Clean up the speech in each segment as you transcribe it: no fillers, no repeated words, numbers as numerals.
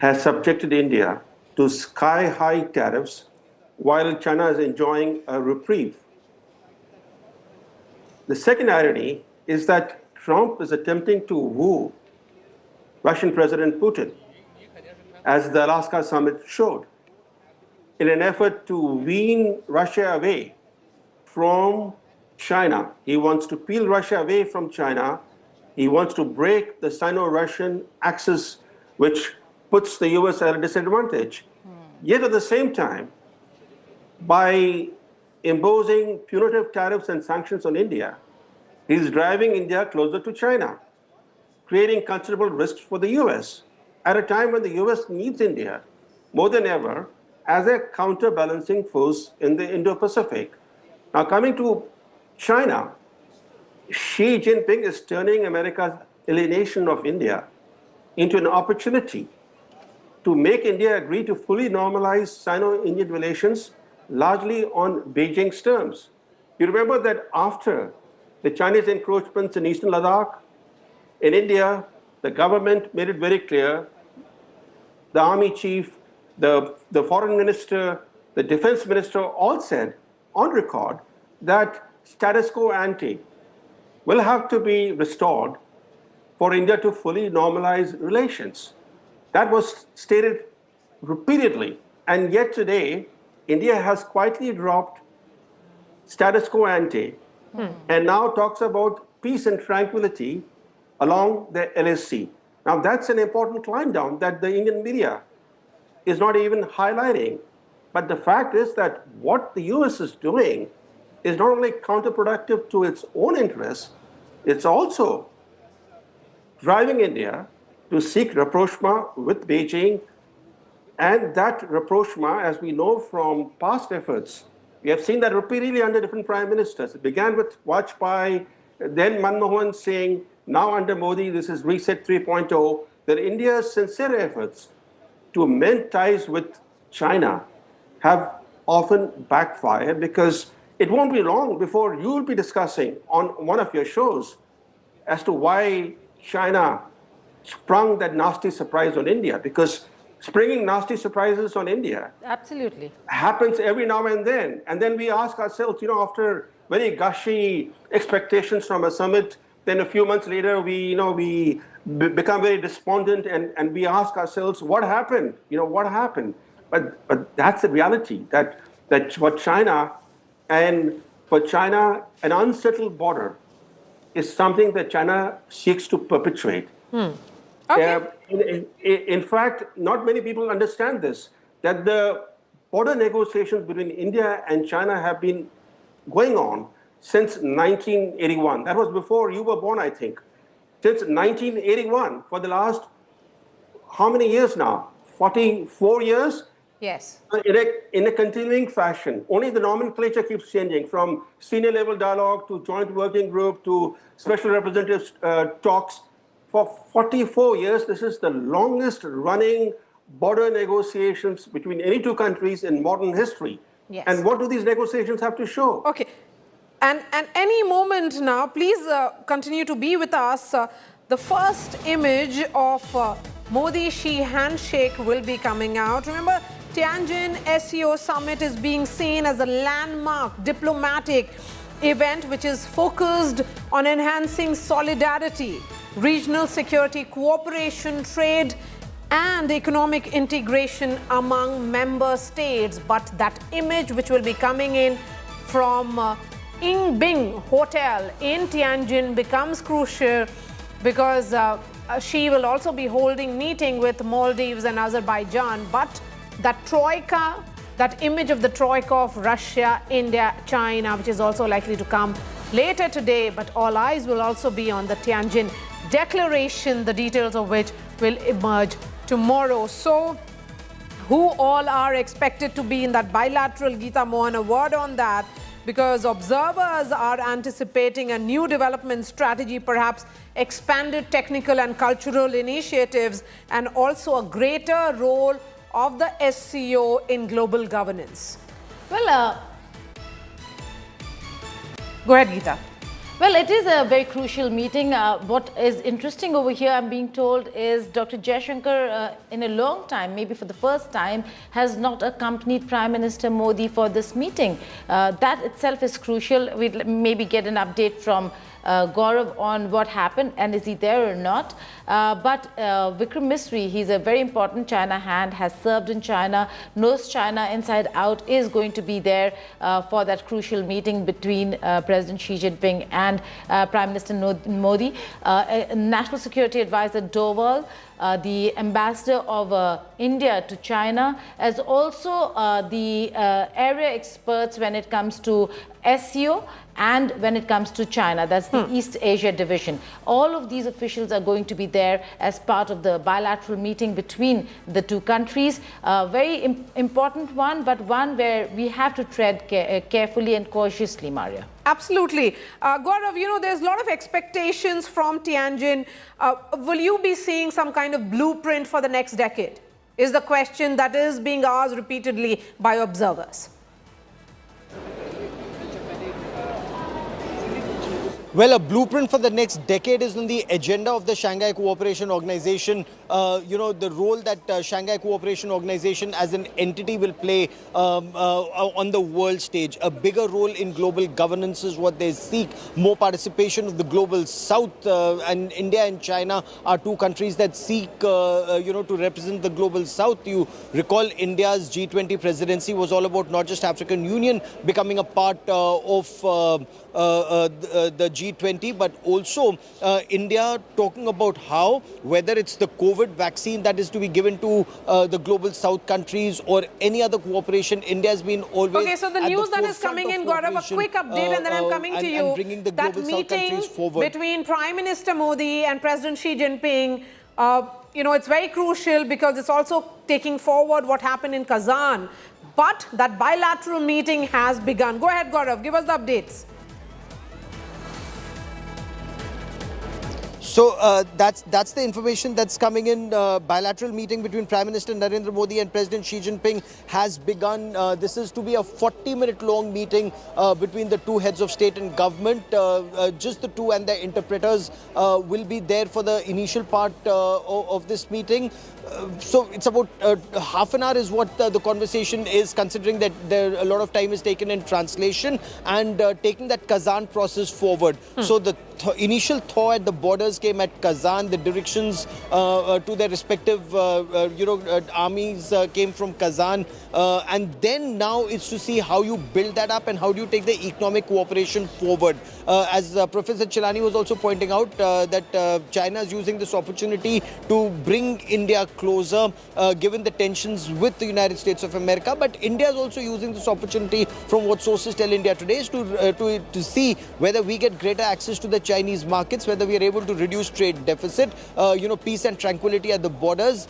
has subjected India to sky-high tariffs while China is enjoying a reprieve. The second irony is that Trump is attempting to woo Russian President Putin, as the Alaska summit showed, in an effort to wean Russia away from China. He wants to peel Russia away from China. He wants to break the Sino-Russian axis, which puts the US at a disadvantage. Yet at the same time, by imposing punitive tariffs and sanctions on India, he's driving India closer to China, creating considerable risks for the US at a time when the US needs India more than ever as a counterbalancing force in the Indo-Pacific. Now, coming to China, Xi Jinping is turning America's alienation of India into an opportunity to make India agree to fully normalize Sino-Indian relations largely on Beijing's terms. You remember that after the Chinese encroachments in eastern Ladakh, in India, the government made it very clear, the army chief, the foreign minister, the defense minister all said on record that status quo ante will have to be restored for India to fully normalize relations. That was stated repeatedly. And yet today, India has quietly dropped status quo ante and now talks about peace and tranquility along the LAC. Now, that's an important climb down that the Indian media is not even highlighting. But the fact is that what the US is doing is not only counterproductive to its own interests, it's also driving India to seek rapprochement with Beijing. And that rapprochement, as we know from past efforts, we have seen that repeatedly under different prime ministers. It began with Vajpayee, then Manmohan Singh, now under Modi, this is Reset 3.0, that India's sincere efforts to mend ties with China have often backfired, because it won't be long before you will be discussing on one of your shows as to why China sprung that nasty surprise on India, because springing nasty surprises on India absolutely happens every now and then. And then we ask ourselves, after very gushy expectations from a summit, then a few months later, we become very despondent and we ask ourselves, what happened? What happened? But that's the reality, that for China, an unsettled border is something that China seeks to perpetuate. Okay. In fact, not many people understand this, that the border negotiations between India and China have been going on since 1981. That was before you were born, I think. Since 1981, for the last, how many years now? 44 years? Yes. In a continuing fashion. Only the nomenclature keeps changing, from senior level dialogue to joint working group to special representatives talks. For 44 years, this is the longest running border negotiations between any two countries in modern history. Yes. And what do these negotiations have to show? Okay. And any moment now, please continue to be with us. The first image of Modi-Xi handshake will be coming out. Remember, Tianjin SCO summit is being seen as a landmark diplomatic event which is focused on enhancing solidarity, regional security, cooperation, trade, and economic integration among member states. But that image which will be coming in from Ingbing Hotel in Tianjin becomes crucial, because she will also be holding meeting with Maldives and Azerbaijan. But that troika, that image of the troika of Russia, India, China, which is also likely to come later today, but all eyes will also be on the Tianjin declaration, the details of which will emerge tomorrow. So who all are expected to be in that bilateral, Geeta Mohan, a word on that, because observers are anticipating a new development strategy, perhaps expanded technical and cultural initiatives, and also a greater role of the SCO in global governance. Well, Go ahead, Geeta. Well, it is a very crucial meeting. What is interesting over here, I'm being told, is Dr. Jaishankar, in a long time, maybe for the first time, has not accompanied Prime Minister Modi for this meeting. That itself is crucial. We'll maybe get an update from Gaurav on what happened and is he there or not. But Vikram Misri, he's a very important China hand, has served in China, knows China inside out, is going to be there for that crucial meeting between President Xi Jinping and Prime Minister Modi. National Security Advisor Doval, the ambassador of India to China, as also the area experts when it comes to SCO and when it comes to China, that's the East Asia division. All of these officials are going to be there as part of the bilateral meeting between the two countries. Very important one, but one where we have to tread carefully and cautiously, Maria. Absolutely. Gaurav, you know, there's a lot of expectations from Tianjin. Will you be seeing some kind of blueprint for the next decade? Is the question that is being asked repeatedly by observers. Well, a blueprint for the next decade is on the agenda of the Shanghai Cooperation Organization. You know, the role that Shanghai Cooperation Organization as an entity will play on the world stage. A bigger role in global governance is what they seek. More participation of the global south, and India and China are two countries that seek, you know, to represent the global south. You recall India's G20 presidency was all about not just African Union becoming a part of the G20, but also India talking about how, whether it's the COVID vaccine that is to be given to the global south countries or any other cooperation, India has been always. Okay, so the news that is coming in, Gaurav, a quick update and then I'm coming to you. Bringing the that global south countries forward. Between Prime Minister Modi and President Xi Jinping, you know, it's very crucial because it's also taking forward what happened in Kazan. But that bilateral meeting has begun. Go ahead, Gaurav, give us the updates. So that's the information that's coming in. Bilateral meeting between Prime Minister Narendra Modi and President Xi Jinping has begun. This is to be a 40-minute long meeting between the two heads of state and government. Just the two and their interpreters will be there for the initial part of this meeting. So it's about half an hour is what the conversation is, considering that a lot of time is taken in translation and taking that Kazan process forward. So the initial thaw at the borders came at Kazan. The directions to their respective armies came from Kazan. And then now it's to see how you build that up and how do you take the economic cooperation forward. As Professor Chilani was also pointing out, that China is using this opportunity to bring India closer, given the tensions with the United States of America. But India is also using this opportunity, from what sources tell India today, is to see whether we get greater access to the Chinese markets, whether we are able to reduce trade deficit. Peace and tranquility at the borders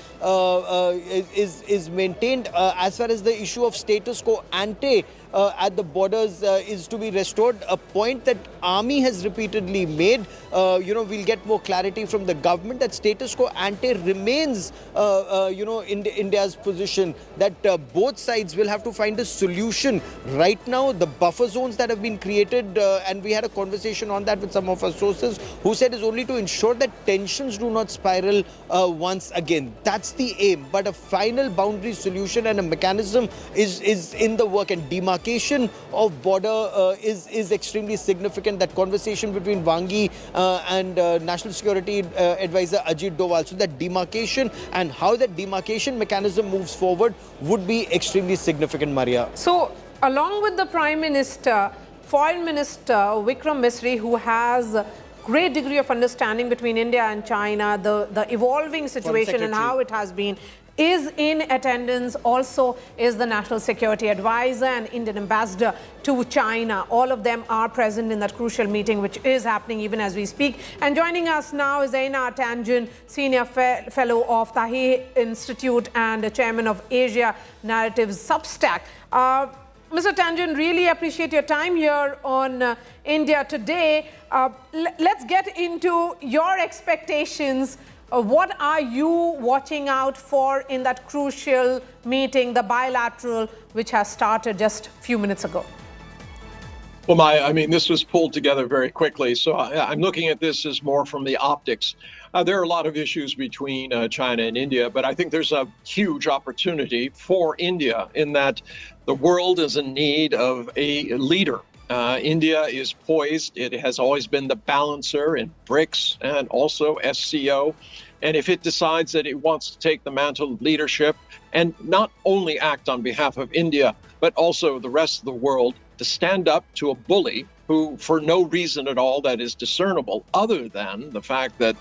is maintained. As far as the issue of status quo ante at the borders is to be restored, a point that Army has repeatedly made. We'll get more clarity from the government that status quo ante remains, India's position, that both sides will have to find a solution. Right now, the buffer zones that have been created, and we had a conversation on that with some of our sources who said is only to ensure that tensions do not spiral once again. That's the aim. But a final boundary solution and a mechanism is in the work, and demarcation of border is extremely significant. That conversation between Wang Yi and National Security Advisor Ajit Doval. So that demarcation and how that demarcation mechanism moves forward would be extremely significant, Maria. So along with the Prime Minister, Foreign Minister Vikram Misri, who has a great degree of understanding between India and China, the evolving situation and how it has been, is in attendance. Also is the National Security Advisor and Indian Ambassador to China. All of them are present in that crucial meeting, which is happening even as we speak. And joining us now is Aina Tanjun, Senior Fellow of Tahir Institute and Chairman of Asia Narratives Substack. Mr. Tanjun, really appreciate your time here on India Today. Let's get into your expectations. What are you watching out for in that crucial meeting, the bilateral, which has started just a few minutes ago? Well, I mean, this was pulled together very quickly. So I'm looking at this as more from the optics. There are a lot of issues between China and India, but I think there's a huge opportunity for India in that the world is in need of a leader. India is poised. It has always been the balancer in BRICS and also SCO. And if it decides that it wants to take the mantle of leadership and not only act on behalf of India, but also the rest of the world, to stand up to a bully who, for no reason at all that is discernible, other than the fact that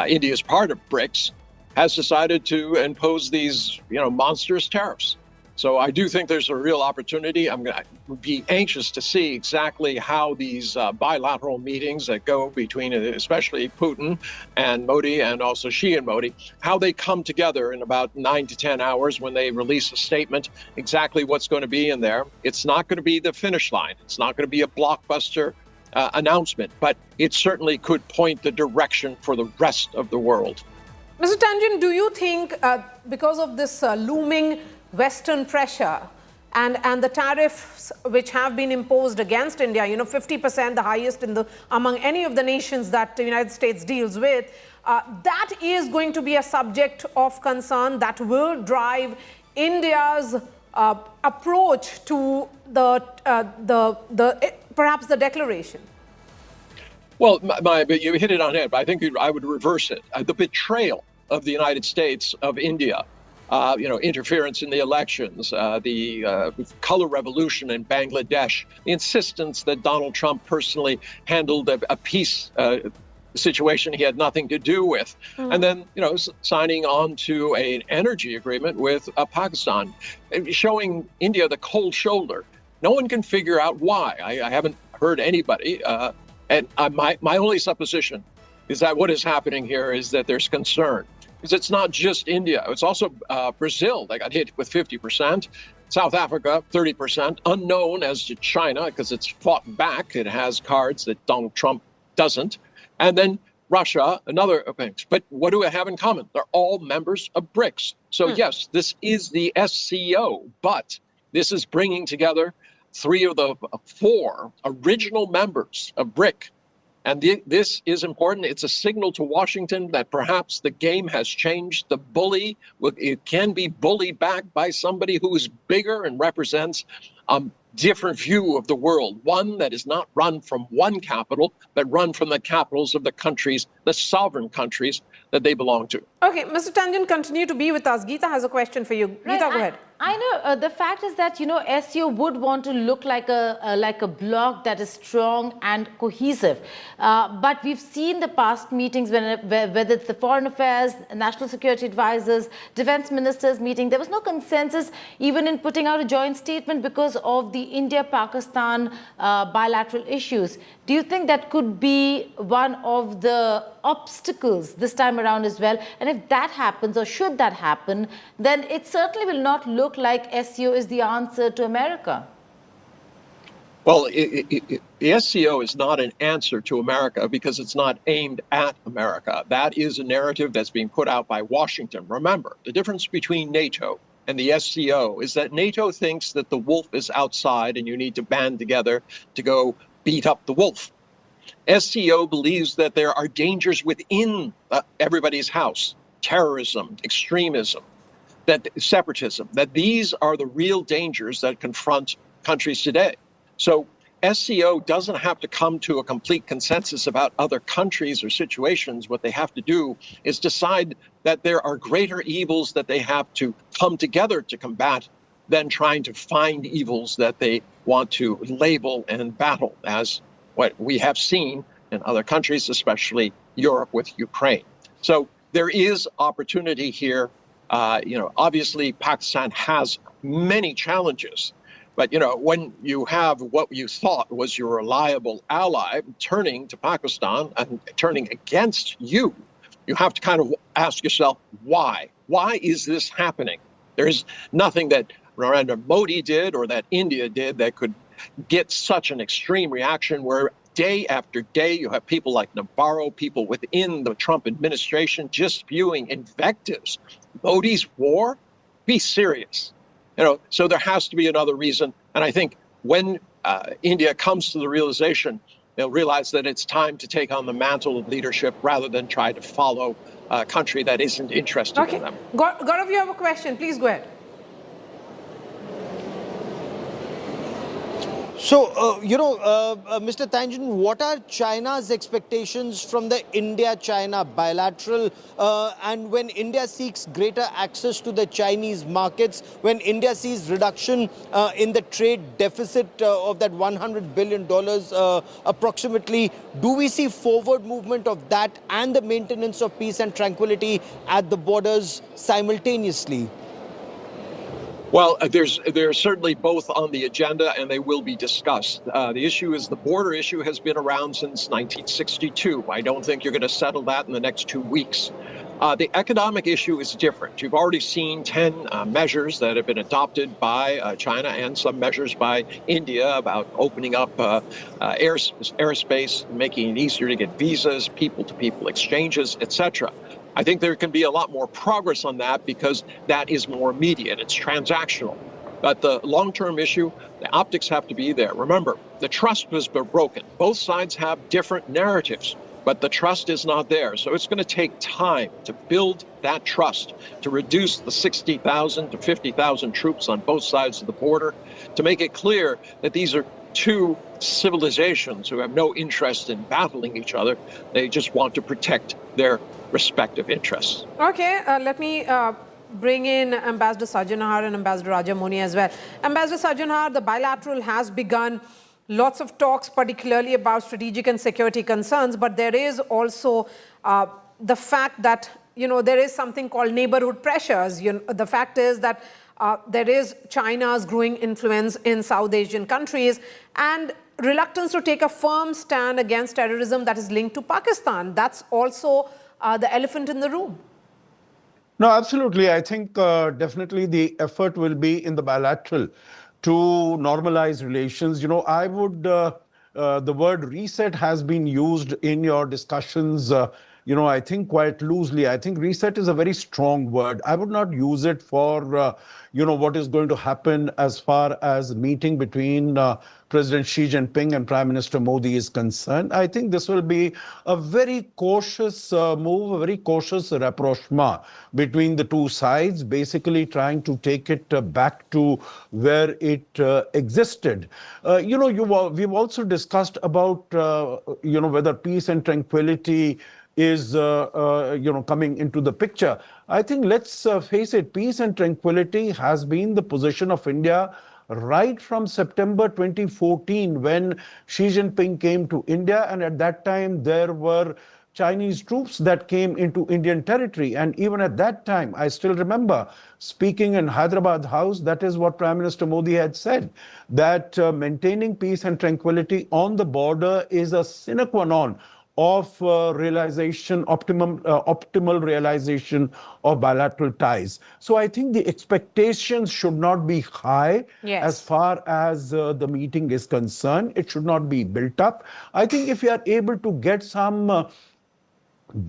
India is part of BRICS, has decided to impose these, monstrous tariffs. So I do think there's a real opportunity. I'm going to be anxious to see exactly how these bilateral meetings that go between especially Putin and Modi and also Xi and Modi, how they come together in about 9 to 10 hours when they release a statement, exactly what's going to be in there. It's not going to be the finish line. It's not going to be a blockbuster announcement, but it certainly could point the direction for the rest of the world. Mr. Tangent, do you think because of this looming Western pressure and the tariffs which have been imposed against India, 50%, the highest among any of the nations that the United States deals with, that is going to be a subject of concern that will drive India's approach to perhaps the declaration? Well, but you hit it on it, but I think I would reverse it. The betrayal of the United States of India, interference in the elections, the color revolution in Bangladesh, the insistence that Donald Trump personally handled a peace situation he had nothing to do with, and then signing on to an energy agreement with Pakistan, showing India the cold shoulder. No one can figure out why. I haven't heard anybody, and my only supposition is that what is happening here is that there's concern. Because it's not just India. It's also Brazil. They got hit with 50%. South Africa, 30%. Unknown as to China, because it's fought back. It has cards that Donald Trump doesn't. And then Russia, another thing. But what do we have in common? They're all members of BRICS. So yes, this is the SCO, but this is bringing together 3 of the 4 original members of BRIC. And this is important. It's a signal to Washington that perhaps the game has changed. The bully, it can be bullied back by somebody who is bigger and represents a different view of the world, one that is not run from one capital, but run from the capitals of the countries, the sovereign countries that they belong to. Okay, Mr. Tangent, continue to be with us. Geeta has a question for you. Right, Geeta, go ahead. I know the fact is that SCO would want to look like a bloc that is strong and cohesive, but we've seen the past meetings whether it's the foreign affairs, national security advisors, defense ministers meeting, there was no consensus even in putting out a joint statement because of the India-Pakistan bilateral issues. Do you think that could be one of the obstacles this time around as well? And if that happens, or should that happen, then it certainly will not look like SCO is the answer to America. Well, the SCO is not an answer to America because it's not aimed at America. That is a narrative that's being put out by Washington. Remember, the difference between NATO and the SCO is that NATO thinks that the wolf is outside and you need to band together to go beat up the wolf. SCO believes that there are dangers within everybody's house, terrorism, extremism, that separatism, that these are the real dangers that confront countries today. So SCO doesn't have to come to a complete consensus about other countries or situations. What they have to do is decide that there are greater evils that they have to come together to combat than trying to find evils that they want to label and battle, as what we have seen in other countries, especially Europe with Ukraine. So there is opportunity here. Obviously Pakistan has many challenges, but when you have what you thought was your reliable ally turning to Pakistan and turning against you, you have to kind of ask yourself, why? Why is this happening? There's nothing that Narendra Modi did or that India did that could get such an extreme reaction where day after day you have people like Navarro, people within the Trump administration just spewing invectives. Modi's war? Be serious. So there has to be another reason. And I think when India comes to the realization, they'll realize that it's time to take on the mantle of leadership rather than try to follow a country that isn't interested in them. Gaurav, you have a question. Please go ahead. So, Mr. Tangent, what are China's expectations from the India-China bilateral? And when India seeks greater access to the Chinese markets, when India sees reduction in the trade deficit of that $100 billion approximately, do we see forward movement of that and the maintenance of peace and tranquility at the borders simultaneously? Well, they're certainly both on the agenda, and they will be discussed. The issue is the border issue has been around since 1962. I don't think you're going to settle that in the next 2 weeks. The economic issue is different. You've already seen 10 measures that have been adopted by China and some measures by India about opening up airspace, making it easier to get visas, people-to-people exchanges, etc. I think there can be a lot more progress on that because that is more immediate. It's transactional. But the long-term issue, the optics have to be there. Remember, the trust has been broken. Both sides have different narratives, but the trust is not there. So it's going to take time to build that trust, to reduce the 60,000 to 50,000 troops on both sides of the border, to make it clear that these are two civilizations who have no interest in battling each other. They just want to protect their respective interests. Okay, let me bring in Ambassador Sajjanhar and Ambassador Rajamoni as well. Ambassador Sajjanhar, the bilateral has begun. Lots of talks, particularly about strategic and security concerns, but there is also the fact that, there is something called neighborhood pressures. The fact is that there is China's growing influence in South Asian countries and reluctance to take a firm stand against terrorism that is linked to Pakistan. That's also the elephant in the room. No, absolutely. I think definitely the effort will be in the bilateral to normalize relations. I would, the word reset has been used in your discussions, I think quite loosely. I think reset is a very strong word. I would not use it for, what is going to happen as far as meeting between President Xi Jinping and Prime Minister Modi is concerned. I think this will be a very cautious move, a very cautious rapprochement between the two sides, basically trying to take it back to where it existed. We've also discussed about, whether peace and tranquility is, coming into the picture. I think let's face it, peace and tranquility has been the position of India right from September 2014 when Xi Jinping came to India, and at that time there were Chinese troops that came into Indian territory. And even at that time, I still remember speaking in Hyderabad House, that is what Prime Minister Modi had said, that maintaining peace and tranquility on the border is a sine qua non of optimal realization of bilateral ties. So I think the expectations should not be high as far as the meeting is concerned. It should not be built up. I think if you are able to get some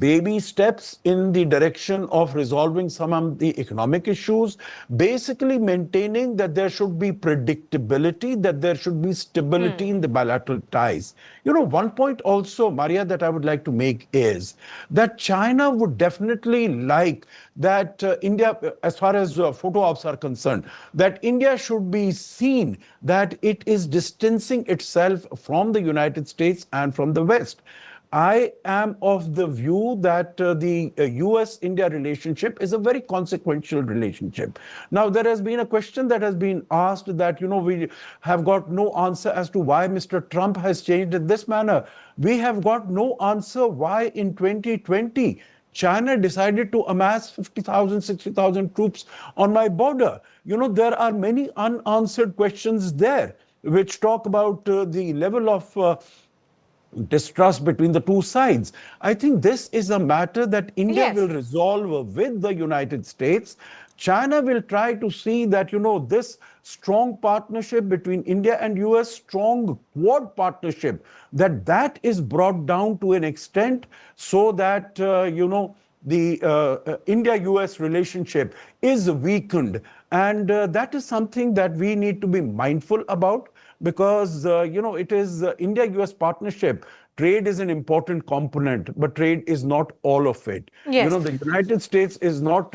baby steps in the direction of resolving some of the economic issues, basically maintaining that there should be predictability, that there should be stability in the bilateral ties. One point also, Maria, that I would like to make is that China would definitely like that India, as far as photo ops are concerned, that India should be seen that it is distancing itself from the United States and from the West. I am of the view that the US-India relationship is a very consequential relationship. Now, there has been a question that has been asked that, we have got no answer as to why Mr. Trump has changed in this manner. We have got no answer why in 2020, China decided to amass 50,000, 60,000 troops on my border. There are many unanswered questions there, which talk about the level of distrust between the two sides. I think this is a matter that India will resolve with the United States. China will try to see that, this strong partnership between India and US, strong Quad partnership, that is brought down to an extent so that, the India-US relationship is weakened. And that is something that we need to be mindful about. because, it is India-US partnership. Trade is an important component, but trade is not all of it. Yes. The United States is not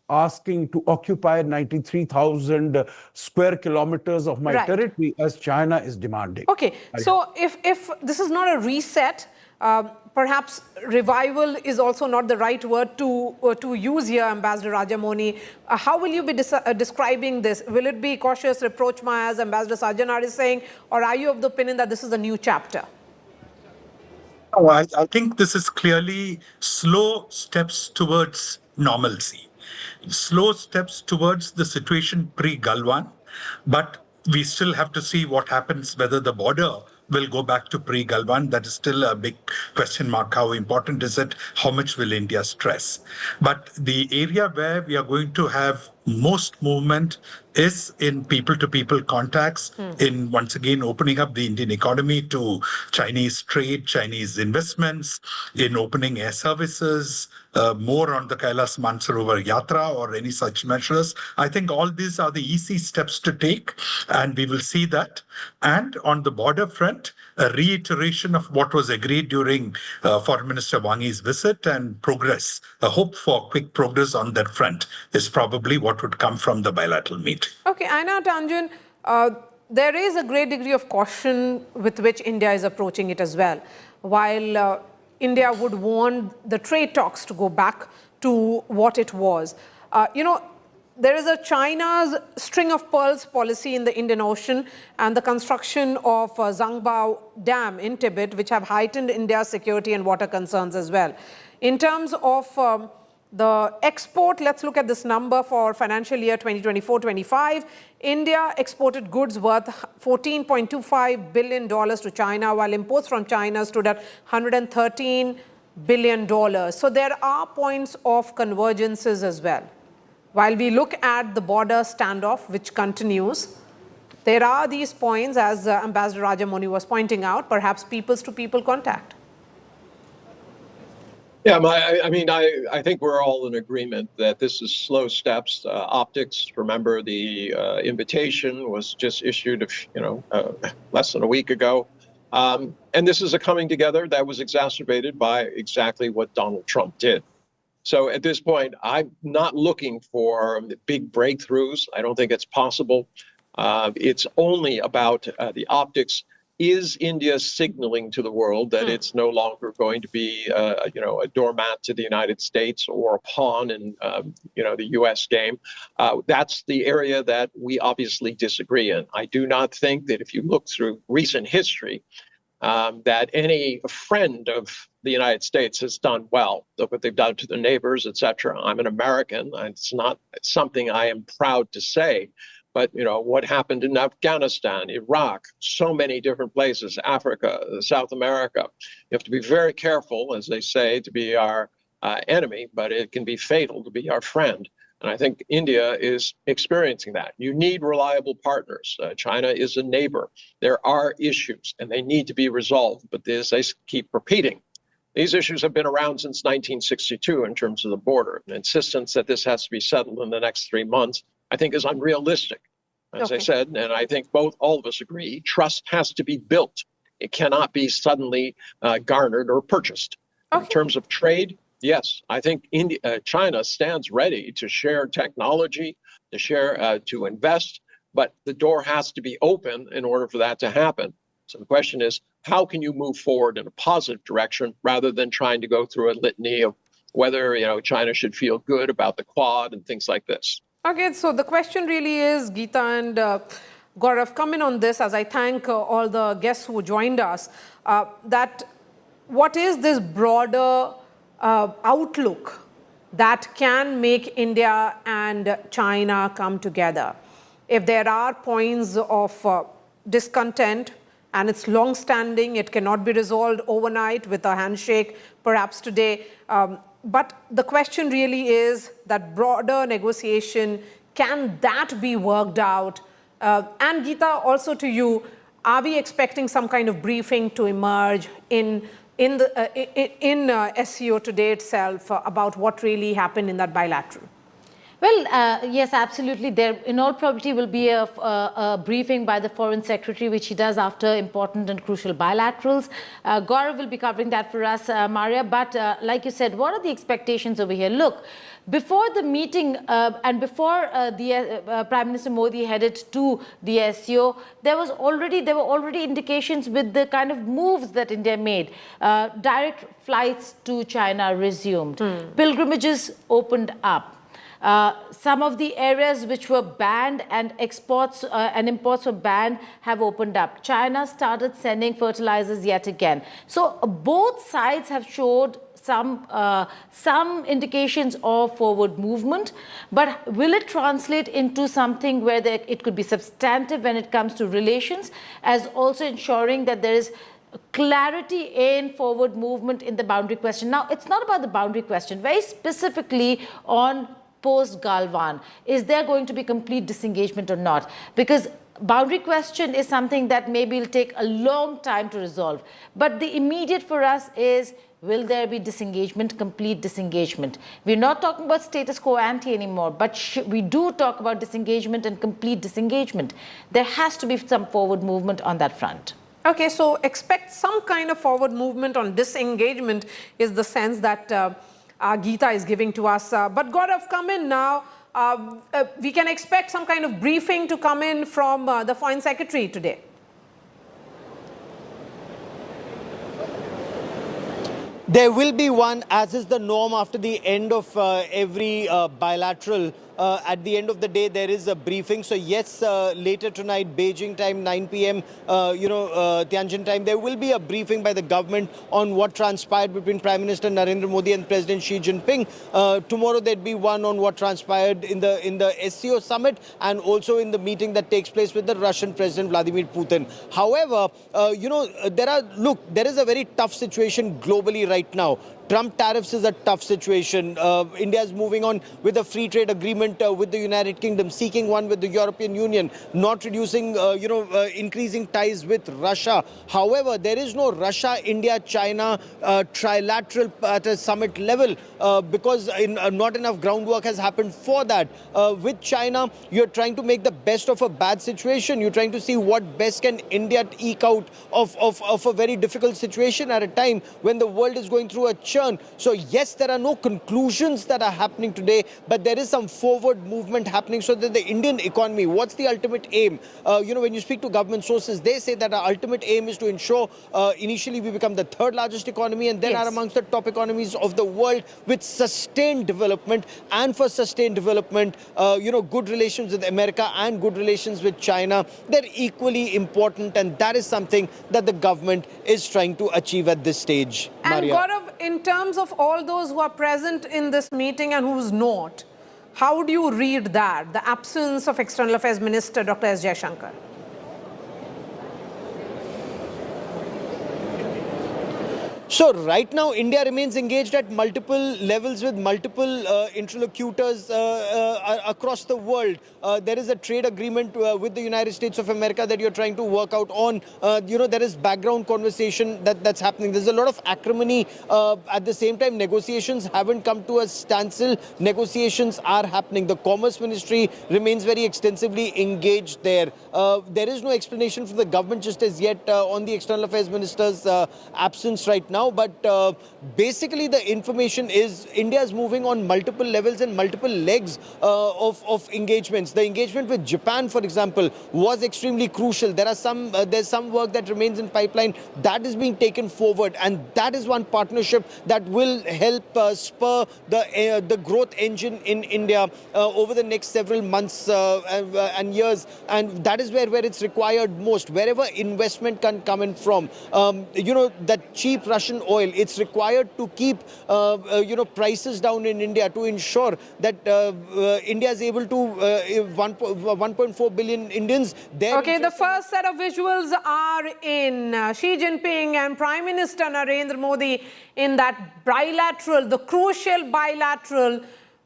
asking to occupy 93,000 square kilometers of my territory as China is demanding. Okay, so if this is not a reset, perhaps revival is also not the right word to use here, Ambassador Rajamoni. How will you be describing this? Will it be cautious rapprochement, as Ambassador Sajjanar is saying, or are you of the opinion that this is a new chapter? No, I think this is clearly slow steps towards normalcy, slow steps towards the situation pre-Galwan, but we still have to see what happens, whether the border will go back to pre-Galwan. That is still a big question mark. How important is it? How much will India stress? But the area where we are going to have most movement is in people-to-people contacts, in once again opening up the Indian economy to Chinese trade, Chinese investments, in opening air services, more on the Kailas Mansarovar Yatra or any such measures. I think all these are the easy steps to take, and we will see that. And on the border front, a reiteration of what was agreed during Foreign Minister Wang Yi's visit, and progress, a hope for quick progress on that front is probably what would come from the bilateral meeting. Okay, Aina Tanjun, there is a great degree of caution with which India is approaching it as well. While India would want the trade talks to go back to what it was. There is a China's string of pearls policy in the Indian Ocean and the construction of Zangbao Dam in Tibet, which have heightened India's security and water concerns as well. In terms of the export, let's look at this number for financial year 2024-25. India exported goods worth $14.25 billion to China, while imports from China stood at $113 billion. So there are points of convergences as well. While we look at the border standoff, which continues, there are these points, as Ambassador Rajamoni was pointing out, perhaps peoples-to-people contact. Yeah, I think we're all in agreement that this is slow steps. Optics, remember the invitation was just issued, less than a week ago. And this is a coming together that was exacerbated by exactly what Donald Trump did. So at this point, I'm not looking for big breakthroughs. I don't think it's possible. It's only about the optics. Is India signaling to the world that it's no longer going to be, a doormat to the United States or a pawn in, the U.S. game? That's the area that we obviously disagree in. I do not think that if you look through recent history, that any friend of the United States has done well. Look what they've done to their neighbors, etc. I'm an American. It's not something I am proud to say. But, what happened in Afghanistan, Iraq, so many different places, Africa, South America. You have to be very careful, as they say, to be our enemy, but it can be fatal to be our friend. And I think India is experiencing that. You need reliable partners. China is a neighbor. There are issues, and they need to be resolved. But as I keep repeating, these issues have been around since 1962 in terms of the border. The insistence that this has to be settled in the next 3 months, I think, is unrealistic. As I said, and I think all of us agree, trust has to be built. It cannot be suddenly garnered or purchased. In terms of trade, yes, I think China stands ready to share technology, to invest, but the door has to be open in order for that to happen. So the question is, how can you move forward in a positive direction rather than trying to go through a litany of whether China should feel good about the Quad and things like this? Okay, so the question really is, Geeta and Gaurav, come in on this as I thank all the guests who joined us, that what is this broader outlook that can make India and China come together? If there are points of discontent and it's long-standing, it cannot be resolved overnight with a handshake, perhaps today. But the question really is that broader negotiation, can that be worked out? And Geeta, also to you, are we expecting some kind of briefing to emerge in SCO today itself about what really happened in that bilateral? Well, yes, absolutely. There, in all probability, will be a briefing by the Foreign Secretary, which he does after important and crucial bilaterals. Gaurav will be covering that for us, Maria. But like you said, what are the expectations over here? Look, before the meeting and before Prime Minister Modi headed to the SCO, there were already indications with the kind of moves that India made. Direct flights to China resumed. Pilgrimages opened up. Some of the areas which were banned and exports and imports were banned have opened up. China started sending fertilizers yet again. So both sides have showed some indications of forward movement, but will it translate into something where it could be substantive when it comes to relations, as also ensuring that there is clarity in forward movement in the boundary question? Now, it's not about the boundary question, very specifically on post-Galwan. Is there going to be complete disengagement or not? Because boundary question is something that maybe will take a long time to resolve. But the immediate for us is, will there be disengagement, complete disengagement? We're not talking about status quo ante anymore, but we do talk about disengagement and complete disengagement. There has to be some forward movement on that front. Okay, so expect some kind of forward movement on disengagement is the sense that Geeta is giving to us. But Gaurav, come in now. We can expect some kind of briefing to come in from the Foreign Secretary today. There will be one, as is the norm after the end of every bilateral. At the end of the day, there is a briefing. So yes, later tonight, Beijing time, 9 p.m., Tianjin time, there will be a briefing by the government on what transpired between Prime Minister Narendra Modi and President Xi Jinping. Tomorrow, there'd be one on what transpired in the SCO summit and also in the meeting that takes place with the Russian President Vladimir Putin. However, there is a very tough situation globally right now. Trump tariffs is a tough situation. India is moving on with a free trade agreement with the United Kingdom, seeking one with the European Union, not reducing, increasing ties with Russia. However, there is no Russia, India, China trilateral at a summit level because not enough groundwork has happened for that. With China, you're trying to make the best of a bad situation. You're trying to see what best can India eke out of a very difficult situation at a time when the world is going through a churn. So yes, there are no conclusions that are happening today, but there is some forward movement happening so that the Indian economy, what's the ultimate aim? When you speak to government sources, they say that our ultimate aim is to ensure initially we become the third largest economy and then are amongst the top economies of the world with sustained development. And for sustained development, good relations with America and good relations with China, they're equally important. And that is something that the government is trying to achieve at this stage. And Gaurav, in terms of all those who are present in this meeting and who's not, how do you read that, the absence of External Affairs Minister Dr. S. Jaishankar? So right now, India remains engaged at multiple levels with multiple interlocutors across the world. There is a trade agreement with the United States of America that you're trying to work out on. There is background conversation that's happening. There's a lot of acrimony. At the same time, negotiations haven't come to a standstill. Negotiations are happening. The Commerce Ministry remains very extensively engaged there. There is no explanation from the government just as yet on the External Affairs Minister's absence right now. But basically, the information is India is moving on multiple levels and multiple legs of engagements. The engagement with Japan, for example, was extremely crucial. There's some work that remains in pipeline that is being taken forward, and that is one partnership that will help spur the growth engine in India over the next several months and years. And that is where it's required most. Wherever investment can come in from, that cheap Russian oil, it's required to keep prices down in India to ensure that India is able to 1.4 billion Indians there. Okay, the first set of visuals are in Xi Jinping and Prime Minister Narendra Modi in that bilateral, the crucial bilateral.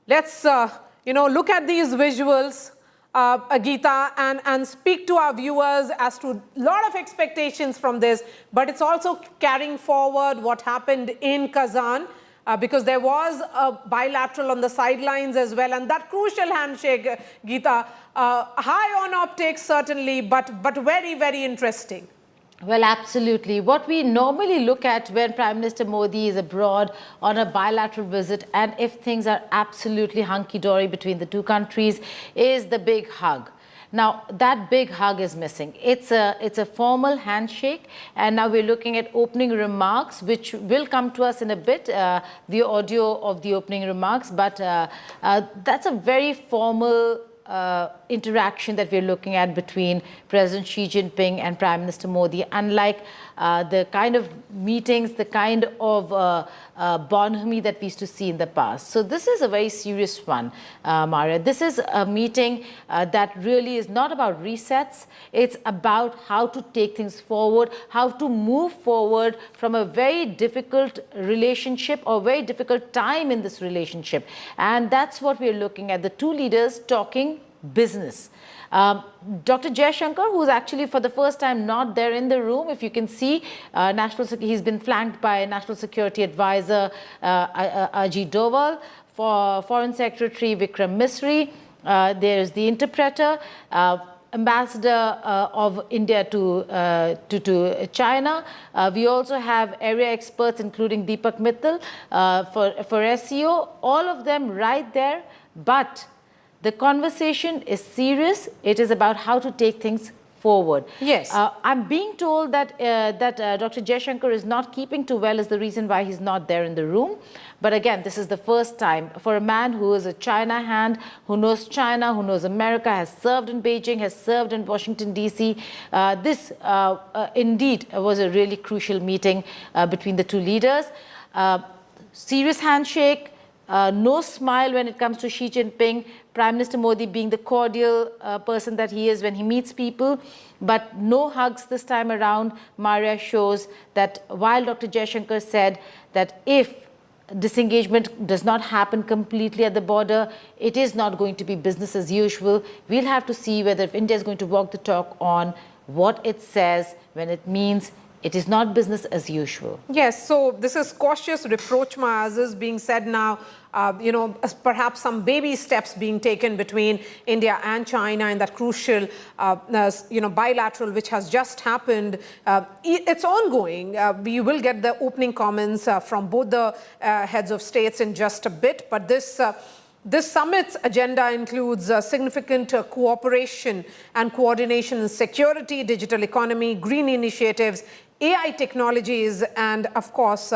Let's look at these visuals, Geeta, and speak to our viewers as to a lot of expectations from this, but it's also carrying forward what happened in Kazan. because there was a bilateral on the sidelines as well, and that crucial handshake, Geeta, high on optics certainly, but very, very interesting. Well, absolutely. What we normally look at when Prime Minister Modi is abroad on a bilateral visit, and if things are absolutely hunky-dory between the two countries, is the big hug. Now, that big hug is missing. It's a formal handshake, and now we're looking at opening remarks, which will come to us in a bit, the audio of the opening remarks, but that's a very formal interaction that we're looking at between President Xi Jinping and Prime Minister Modi, unlike the kind of meetings, the kind of bonhomie that we used to see in the past. So this is a very serious one, Maria. This is a meeting that really is not about resets. It's about how to take things forward, how to move forward from a very difficult relationship or very difficult time in this relationship. And that's what we're looking at, the two leaders talking business. Dr. Jaishankar, who's actually for the first time not there in the room, if you can see, he's been flanked by National Security Advisor Ajit Doval, for Foreign Secretary Vikram Misri, there's the interpreter, Ambassador of India to China. We also have area experts, including Deepak Mittal for SCO, all of them right there, but the conversation is serious. It is about how to take things forward. Yes. I'm being told that Dr. Jaishankar is not keeping too well is the reason why he's not there in the room. But again, this is the first time for a man who is a China hand, who knows China, who knows America, has served in Beijing, has served in Washington, D.C. This indeed was a really crucial meeting between the two leaders. Serious handshake. No smile when it comes to Xi Jinping, Prime Minister Modi being the cordial person that he is when he meets people, but no hugs this time around. Maria shows that while Dr. Jaishankar said that if disengagement does not happen completely at the border, it is not going to be business as usual. We'll have to see whether if India is going to walk the talk on what it says when it means it is not business as usual. Yes, so this is cautious reproach is being said now, perhaps some baby steps being taken between India and China in that crucial, bilateral which has just happened. It's ongoing. We will get the opening comments from both the heads of states in just a bit, but this summit's agenda includes significant cooperation and coordination in security, digital economy, green initiatives, AI technologies, and of course,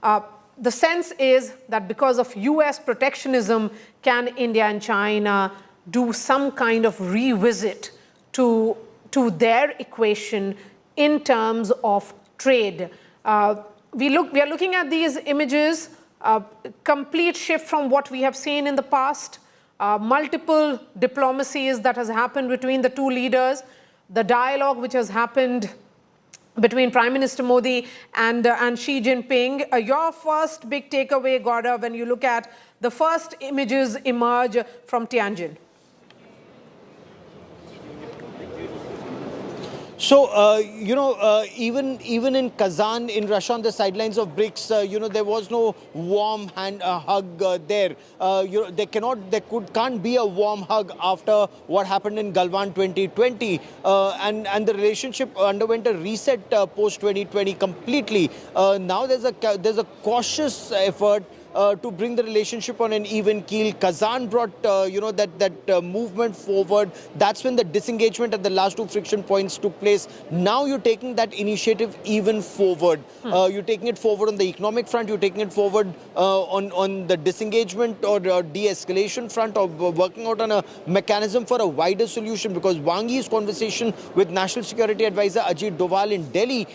the sense is that because of US protectionism, can India and China do some kind of revisit to their equation in terms of trade? We are looking at these images, complete shift from what we have seen in the past, multiple diplomacies that has happened between the two leaders, the dialogue which has happened between Prime Minister Modi and Xi Jinping. Your first big takeaway, Gaurav, when you look at the first images emerge from Tianjin? So, even in Kazan, in Russia, on the sidelines of BRICS, there was no warm hug there. Can't be a warm hug after what happened in Galwan 2020. And the relationship underwent a reset post 2020 completely. Now there's a cautious effort to bring the relationship on an even keel. Kazan brought, that movement forward. That's when the disengagement at the last two friction points took place. Now you're taking that initiative even forward. You're taking it forward on the economic front. You're taking it forward on the disengagement or de-escalation front, or working out on a mechanism for a wider solution. Because Wang Yi's conversation with National Security Advisor Ajit Doval in Delhi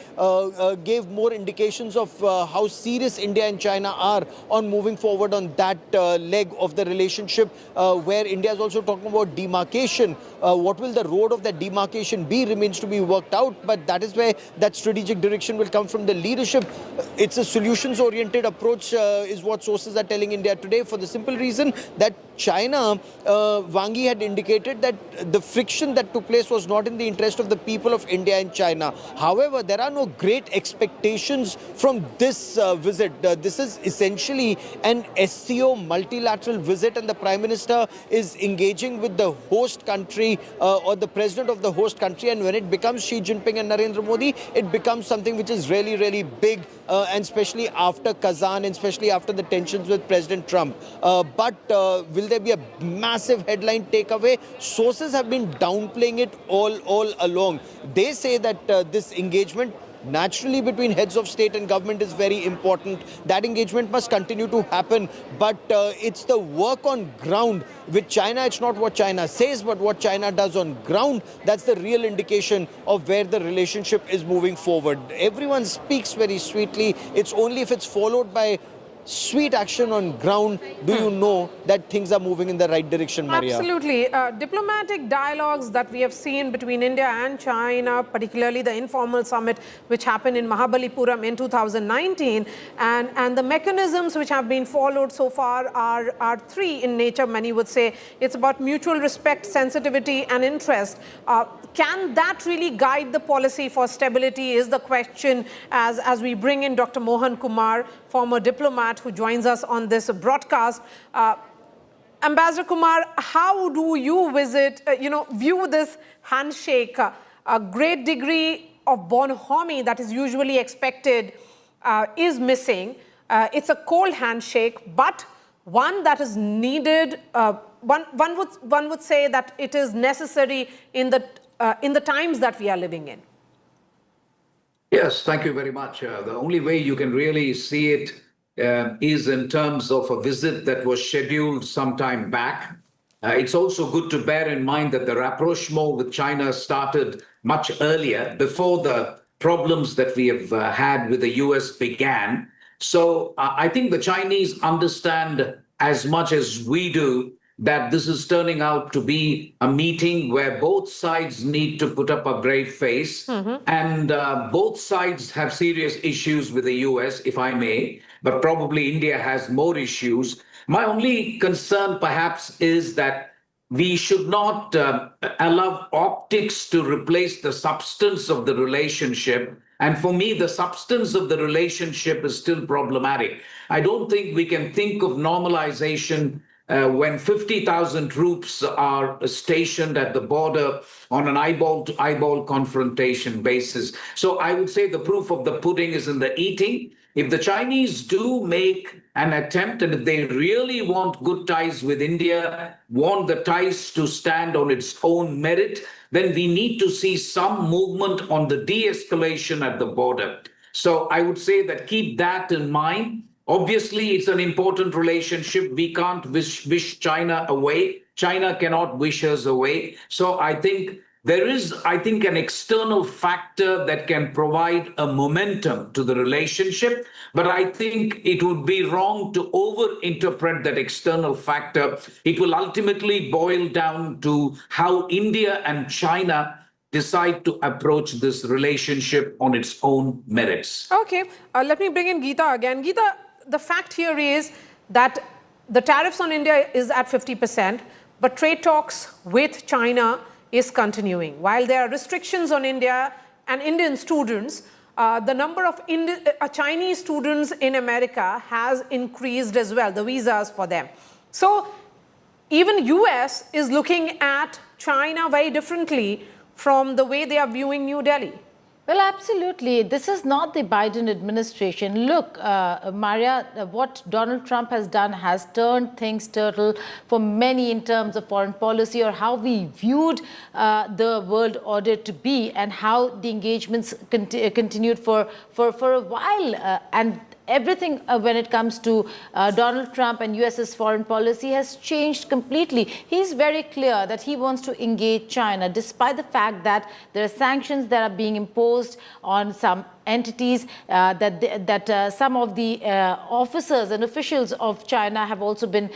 gave more indications of how serious India and China are on moving forward on that leg of the relationship, where India is also talking about demarcation. What will the road of that demarcation be remains to be worked out, but that is where that strategic direction will come from the leadership. It's a solutions-oriented approach is what sources are telling India today, for the simple reason that China, Wang Yi had indicated that the friction that took place was not in the interest of the people of India and China. However, there are no great expectations from this visit. This is essentially an SCO multilateral visit, and the Prime Minister is engaging with the host country or the president of the host country. And when it becomes Xi Jinping and Narendra Modi, it becomes something which is really, really big, and especially after Kazan, and especially after the tensions with President Trump. But will there be a massive headline takeaway? Sources have been downplaying it all along. They say that this engagement naturally between heads of state and government is very important. That engagement must continue to happen, but it's the work on ground with China. It's not what China says, but what China does on ground. That's the real indication of where the relationship is moving forward. Everyone speaks very sweetly. It's only if it's followed by sweet action on ground do you know that things are moving in the right direction, Maria. Absolutely. Diplomatic dialogues that we have seen between India and China, particularly the informal summit which happened in Mahabalipuram in 2019, and the mechanisms which have been followed so far are three in nature, many would say. It's about mutual respect, sensitivity and interest. Can that really guide the policy for stability is the question as we bring in Dr. Mohan Kumar, former diplomat who joins us on this broadcast. Ambassador Kumar, how do you view this handshake? A great degree of bonhomie that is usually expected is missing. It's a cold handshake, but one that is needed. One would say that it is necessary in the times that we are living in. Yes, thank you very much. The only way you can really see it is in terms of a visit that was scheduled some time back. It's also good to bear in mind that the rapprochement with China started much earlier, before the problems that we have had with the US began. So I think the Chinese understand as much as we do that this is turning out to be a meeting where both sides need to put up a brave face. And both sides have serious issues with the US, if I may, but probably India has more issues. My only concern perhaps is that we should not allow optics to replace the substance of the relationship. And for me, the substance of the relationship is still problematic. I don't think we can think of normalization when 50,000 troops are stationed at the border on an eyeball-to-eyeball confrontation basis. So I would say the proof of the pudding is in the eating. If the Chinese do make an attempt, and if they really want good ties with India, want the ties to stand on its own merit, then we need to see some movement on the de-escalation at the border. So I would say that keep that in mind. Obviously, it's an important relationship. We can't wish China away. China cannot wish us away. So I think there is, an external factor that can provide a momentum to the relationship. But I think it would be wrong to overinterpret that external factor. It will ultimately boil down to how India and China decide to approach this relationship on its own merits. Okay, let me bring in Geeta again. Geeta, the fact here is that the tariffs on India is at 50%, but trade talks with China is continuing. While there are restrictions on India and Indian students, the number of Chinese students in America has increased as well, the visas for them. So even US is looking at China very differently from the way they are viewing New Delhi. Well, absolutely. This is not the Biden administration. Look, Maria, what Donald Trump has done has turned things turtle for many in terms of foreign policy, or how we viewed the world order to be, and how the engagements continued for a while. And everything when it comes to Donald Trump and US's foreign policy has changed completely. He's very clear that he wants to engage China, despite the fact that there are sanctions that are being imposed on some entities, that some of the officers and officials of China have also been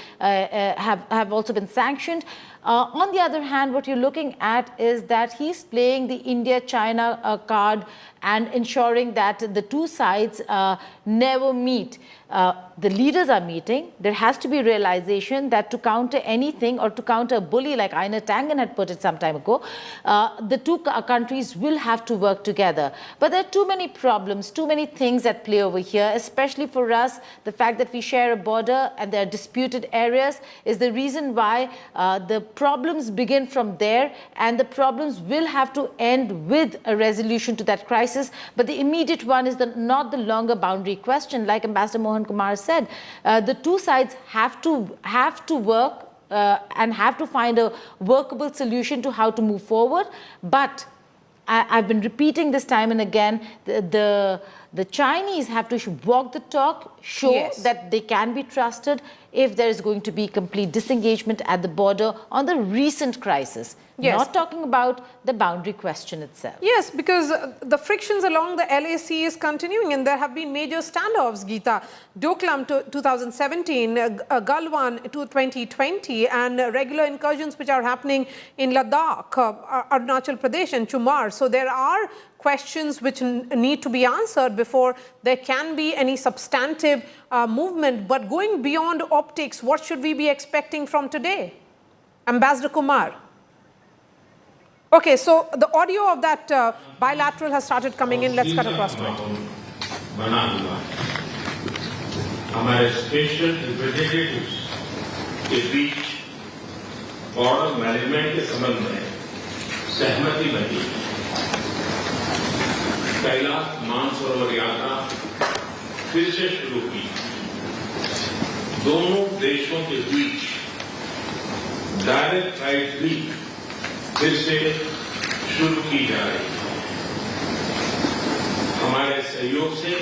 sanctioned. On the other hand, what you're looking at is that he's playing the India-China card and ensuring that the two sides never meet. the leaders are meeting, there has to be realization that to counter anything or to counter a bully like Aina Tangen had put it some time ago, the two countries will have to work together. But there are too many problems, too many things at play over here, especially for us. The fact that we share a border and there are disputed areas is the reason why the problems begin from there, and the problems will have to end with a resolution to that crisis. But the immediate one is not the longer boundary question. Like Ambassador Mohan Kumar said, the two sides have to work and have to find a workable solution to how to move forward. But I've been repeating this time and again, the Chinese have to walk the talk, show that they can be trusted if there is going to be complete disengagement at the border on the recent crisis. Not talking about the boundary question itself. Yes, because the frictions along the LAC is continuing and there have been major standoffs, Geeta. Doklam 2017, Galwan 2020, and regular incursions which are happening in Ladakh, Arunachal Pradesh and Chumar. So there are questions which need to be answered before there can be any substantive movement. But going beyond optics, what should we be expecting from today? Ambassador Kumar. Okay, so the audio of that bilateral has started coming in. Let's cut across to it. हमारे special representatives के बीच border management के संबंध में सहमति बनी। कैलाश मानसरोवर यात्रा फिर से शुरू की। दोनों देशों के बीच डायरेक्ट फ्लाइट भी फिर से शुरू की जा रही है। हमारे सहयोग से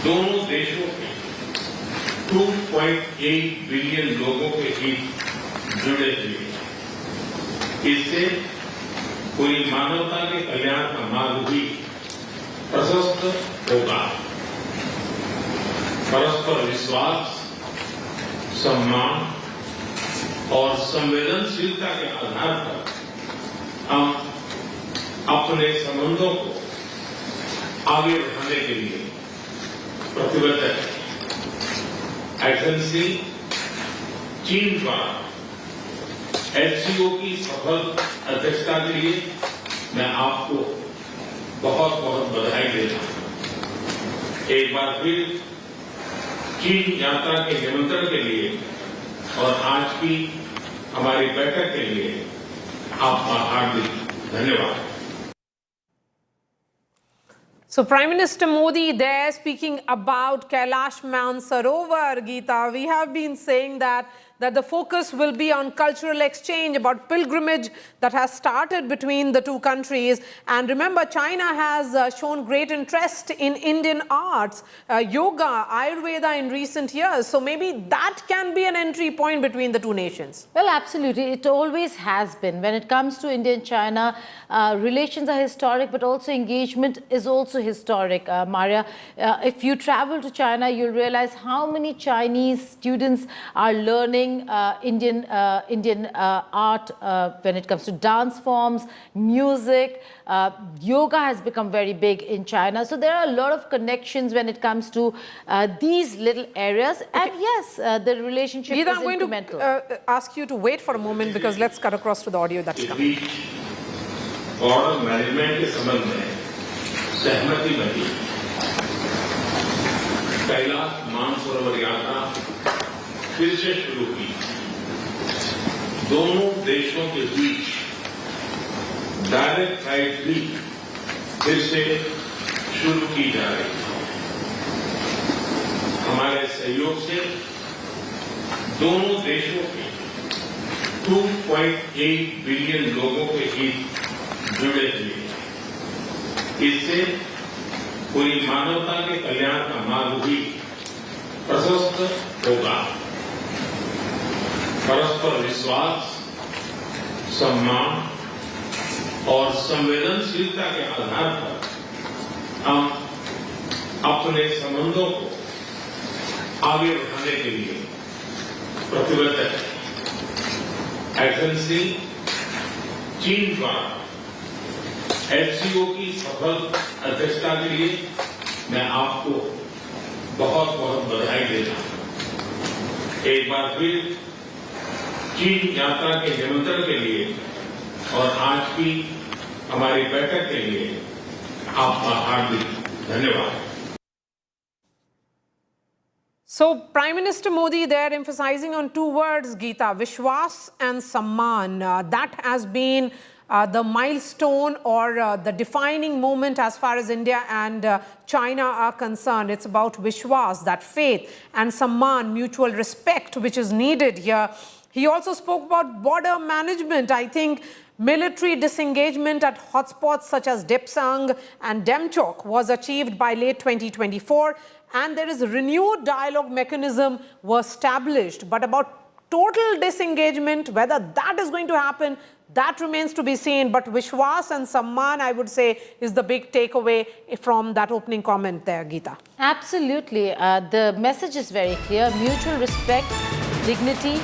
दोनों देशों के 2.8 बिलियन लोगों के हित जुड़े हुए हैं। इससे पूरी मानवता के कल्याण का मार्ग भी प्रशस्त होगा। परस्पर विश्वास, सम्मान और संवेदनशीलता के आधार पर हम अपने संबंधों को आगे बढ़ाने के लिए प्रतिबद्ध है। एक्सेलेंसी, चीन द्वारा SCO की सफल अध्यक्षता के लिए मैं आपको बहुत बहुत बधाई देता हूं। एक बार फिर चीन यात्रा के निमंत्रण के लिए और आज की हमारी बैठक के लिए आपका हार्दिक धन्यवाद। So Prime Minister Modi there speaking about Kailash Mansarovar, Geeta. We have been saying that the focus will be on cultural exchange, about pilgrimage that has started between the two countries. And remember, China has shown great interest in Indian arts, yoga, Ayurveda in recent years. So maybe that can be an entry point between the two nations. Well, absolutely. It always has been. When it comes to India and China, relations are historic, but also engagement is also historic, Maria. If you travel to China, you'll realize how many Chinese students are learning Indian art when it comes to dance forms, music. Yoga has become very big in China. So there are a lot of connections when it comes to these little areas. And yes, the relationship Geeta, is incremental. I'm going to ask you to wait for a moment because let's cut across to the audio that's coming. Border management के संबंध में सहमति बनी। कैलाश मानसरोवर यात्रा फिर से शुरू की। दोनों देशों के बीच डायरेक्ट फ्लाइट भी फिर से शुरू की जा रही है। हमारे सहयोग से दोनों देशों के 2.8 बिलियन लोगों के हित जुड़े हुए हैं। इससे पूरी मानवता के कल्याण का मार्ग भी प्रशस्त होगा। परस्पर विश्वास, सम्मान और संवेदनशीलता के आधार पर हम अपने संबंधों को आगे बढ़ाने के लिए प्रतिबद्ध है। एक्सेलेंसी, चीन द्वारा SCO की सफल अध्यक्षता के लिए मैं आपको बहुत बहुत बधाई देता हूं। एक बार फिर चीन यात्रा के निमंत्रण के लिए और आज की हमारी बैठक के लिए आपका हार्दिक धन्यवाद। So, Prime Minister Modi there emphasizing on two words, Geeta, Vishwas and Samman. That has been the milestone or the defining moment as far as India and China are concerned. It's about Vishwas, that faith, and Samman, mutual respect, which is needed here. He also spoke about border management. I think military disengagement at hotspots such as Depsang and Demchok was achieved by late 2024. And there is a renewed dialogue mechanism was established. But about total disengagement, whether that is going to happen, that remains to be seen. But Vishwas and Samman, I would say, is the big takeaway from that opening comment there, Geeta. Absolutely. The message is very clear. Mutual respect, dignity,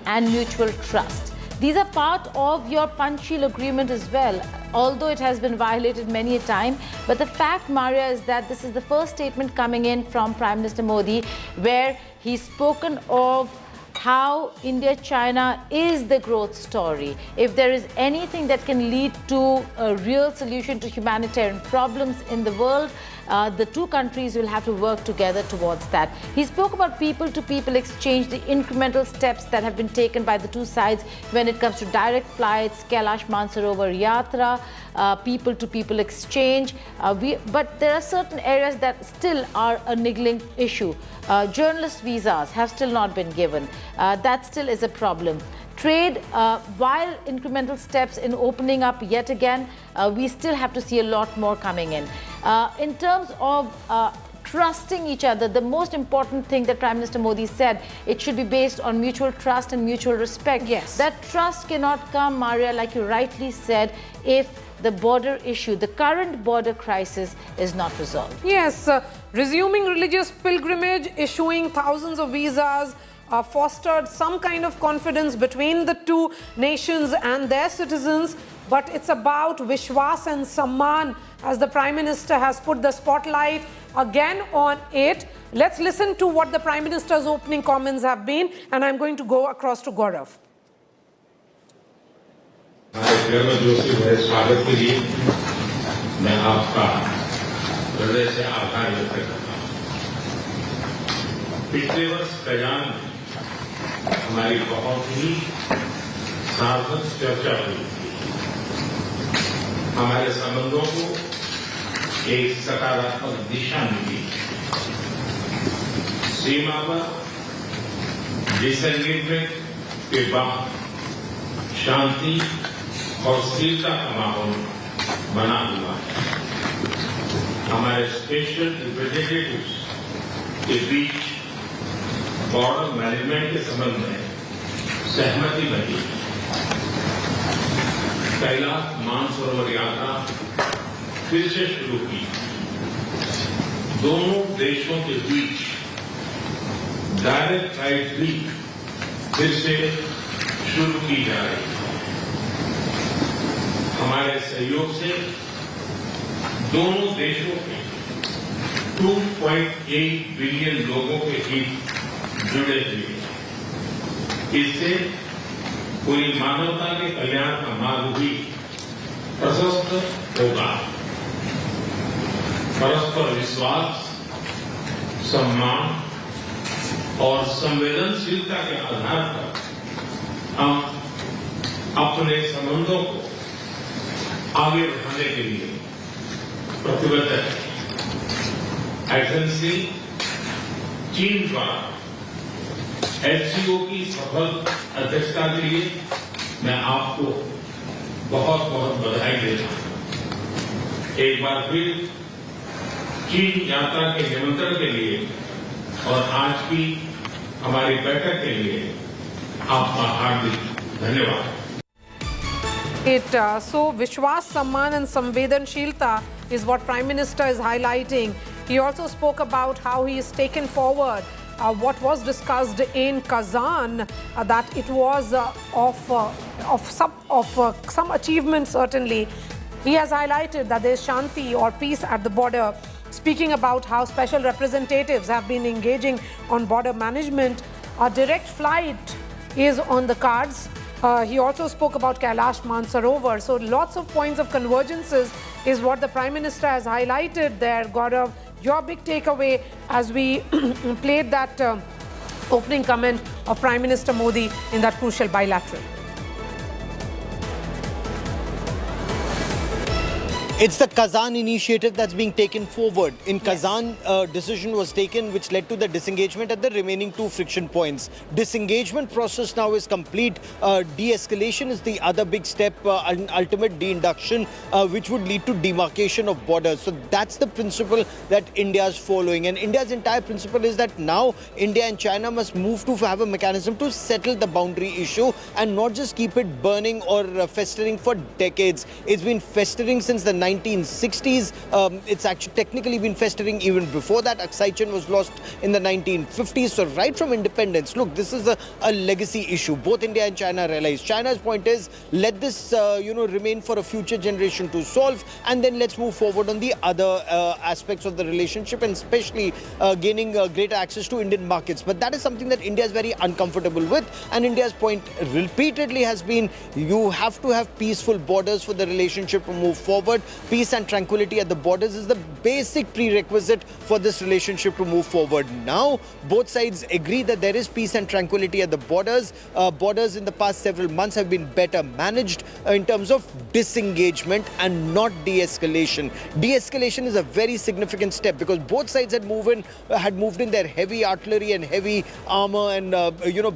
and mutual trust. These are part of your Panchsheel agreement as well, although it has been violated many a time. But the fact, Maria, is that this is the first statement coming in from Prime Minister Modi where he's spoken of how India-China is the growth story. If there is anything that can lead to a real solution to humanitarian problems in the world, the two countries will have to work together towards that. He spoke about people-to-people exchange, the incremental steps that have been taken by the two sides when it comes to direct flights, Kailash Mansarovar Yatra, people-to-people exchange. But there are certain areas that still are a niggling issue. Journalist visas have still not been given. That still is a problem. Trade, while incremental steps in opening up yet again, we still have to see a lot more coming in. In terms of trusting each other, the most important thing that Prime Minister Modi said, it should be based on mutual trust and mutual respect. Yes. That trust cannot come, Maria, like you rightly said, if the border issue, the current border crisis is not resolved. Yes, resuming religious pilgrimage, issuing thousands of visas, fostered some kind of confidence between the two nations and their citizens. But it's about Vishwas and Samman, as the Prime Minister has put the spotlight again on it. Let's listen to what the Prime Minister's opening comments have been, and I'm going to go across to Gaurav. स्वागत के लिए मैं आपका हृदय से आभार व्यक्त करता हूं। पिछले वर्ष कजान में हमारी बहुत ही सार्थक चर्चा हुई थी। हमारे संबंधों को एक सकारात्मक दिशा मिली। सीमा पर डिसएंगेजमेंट के बाद शांति और स्थिरता का माहौल बना हुआ है। हमारे स्पेशल रिप्रेजेंटेटिव्स के बीच बॉर्डर मैनेजमेंट के संबंध में सहमति बनी। कैलाश मानसरोवर यात्रा फिर से शुरू की। दोनों देशों के बीच डायरेक्ट फ्लाइट भी फिर से शुरू की जा रही है। हमारे सहयोग से दोनों देशों के 2.8 बिलियन लोगों के हित जुड़े हुए हैं। इससे पूरी मानवता के कल्याण का मार्ग भी प्रशस्त होगा। परस्पर विश्वास, सम्मान और संवेदनशीलता के आधार पर हम अपने संबंधों को आगे बढ़ाने के लिए प्रतिबद्ध है। एक्सेलेंसी, चीन द्वारा SCO की सफल अध्यक्षता के लिए मैं आपको बहुत बहुत बधाई देता हूं। एक बार फिर चीन यात्रा के निमंत्रण के लिए और आज की हमारी बैठक के लिए आपका हार्दिक धन्यवाद। So Vishwas, Samman and Samvedanshilta is what Prime Minister is highlighting. He also spoke about how he has taken forward what was discussed in Kazan, that it was of some achievement certainly. He has highlighted that there is Shanti or peace at the border. speaking about how special representatives have been engaging on border management. A direct flight is on the cards. He also spoke about Kailash Mansarovar. So lots of points of convergences is what the Prime Minister has highlighted there. Gaurav, your big takeaway as we played that opening comment of Prime Minister Modi in that crucial bilateral. It's the Kazan initiative that's being taken forward. In Kazan, a decision was taken which led to the disengagement at the remaining two friction points. Disengagement process now is complete. De-escalation is the other big step, ultimate de-induction, which would lead to demarcation of borders. So that's the principle that India is following. And India's entire principle is that now India and China must move to have a mechanism to settle the boundary issue and not just keep it burning or festering for decades. It's been festering since the 1960s. It's actually technically been festering even before that. Aksai Chin was lost in the 1950s. So right from independence, look, this is a legacy issue. Both India and China realize. China's point is, let this remain for a future generation to solve, and then let's move forward on the other aspects of the relationship, and especially gaining greater access to Indian markets. But that is something that India is very uncomfortable with, and India's point repeatedly has been, you have to have peaceful borders for the relationship to move forward. Peace and tranquility at the borders is the basic prerequisite for this relationship to move forward. Now, both sides agree that there is peace and tranquility at the borders. Borders in the past several months have been better managed in terms of disengagement and not de-escalation. De-escalation is a very significant step because both sides had moved in their heavy artillery and heavy armor and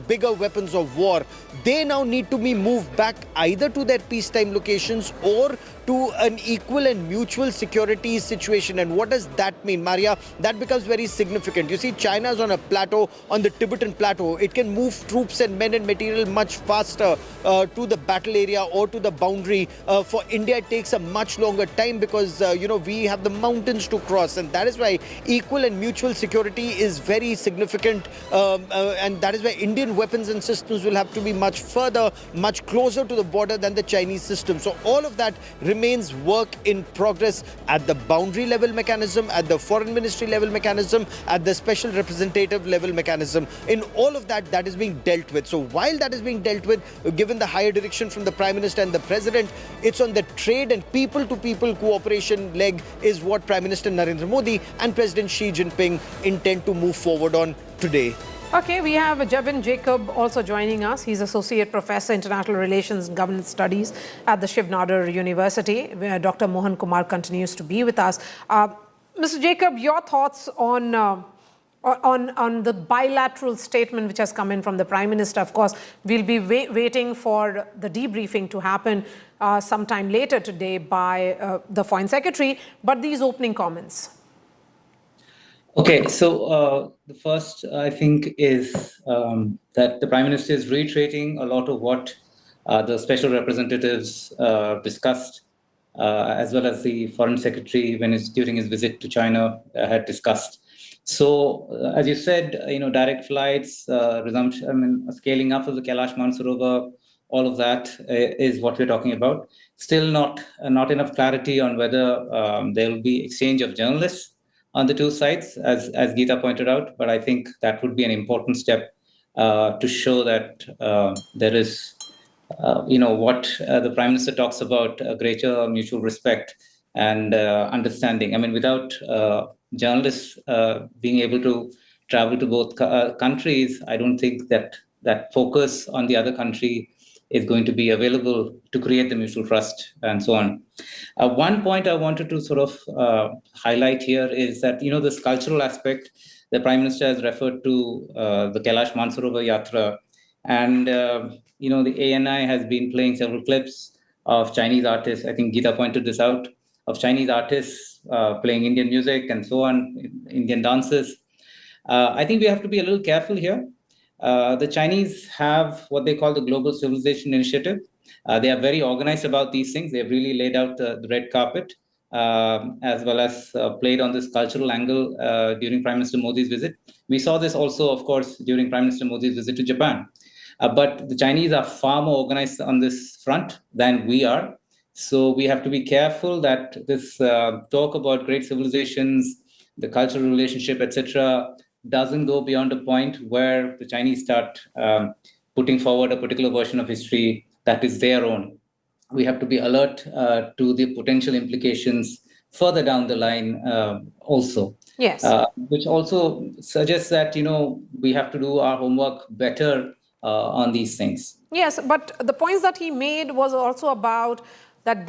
bigger weapons of war. They now need to be moved back either to their peacetime locations or to an equal and mutual security situation. And what does that mean, Maria? That becomes very significant. You see, China is on a plateau, on the Tibetan plateau. It can move troops and men and material much faster to the battle area or to the boundary. For India, it takes a much longer time because, we have the mountains to cross. And that is why equal and mutual security is very significant. And that is why Indian weapons and systems will have to be much further, much closer to the border than the Chinese system. So all of that remains work in progress at the boundary level mechanism, at the foreign ministry level mechanism, at the special representative level mechanism. In all of that, that is being dealt with. So while that is being dealt with, given the higher direction from the Prime Minister and the President, it's on the trade and people-to-people cooperation leg is what Prime Minister Narendra Modi and President Xi Jinping intend to move forward on today. Okay, we have Jebin Jacob also joining us. He's Associate Professor, International Relations and Governance Studies at the Shiv Nadar University, where Dr. Mohan Kumar continues to be with us. Mr. Jacob, your thoughts on the bilateral statement which has come in from the Prime Minister. Of course, we'll be waiting for the debriefing to happen sometime later today by the Foreign Secretary, but these opening comments. Okay, so the first, I think, is that the Prime Minister is reiterating a lot of what the special representatives discussed, as well as the Foreign Secretary, during his visit to China, had discussed. So, as you said, direct flights, resumption, scaling up of the Kailash Mansarovar, all of that is what we're talking about. Still not enough clarity on whether there will be exchange of journalists on the two sides, as Geeta pointed out, but I think that would be an important step to show that there is, what the Prime Minister talks about, a greater mutual respect and understanding. I mean, without journalists being able to travel to both countries, I don't think that focus on the other country is going to be available to create the mutual trust and so on. One point I wanted to sort of highlight here is that, this cultural aspect, the Prime Minister has referred to the Kailash Mansarovar Yatra. And, the ANI has been playing several clips of Chinese artists. I think Geeta pointed this out, of Chinese artists playing Indian music and so on, Indian dances. I think we have to be a little careful here. The Chinese have what they call the Global Civilization Initiative. They are very organized about these things. They've really laid out the red carpet, as well as played on this cultural angle during Prime Minister Modi's visit. We saw this also, of course, during Prime Minister Modi's visit to Japan. But the Chinese are far more organized on this front than we are. So we have to be careful that this talk about great civilizations the cultural relationship, etc., doesn't go beyond a point where the Chinese start putting forward a particular version of history that is their own. We have to be alert to the potential implications further down the line also. Yes. Which also suggests that, we have to do our homework better on these things. Yes, but the points that he made was also about that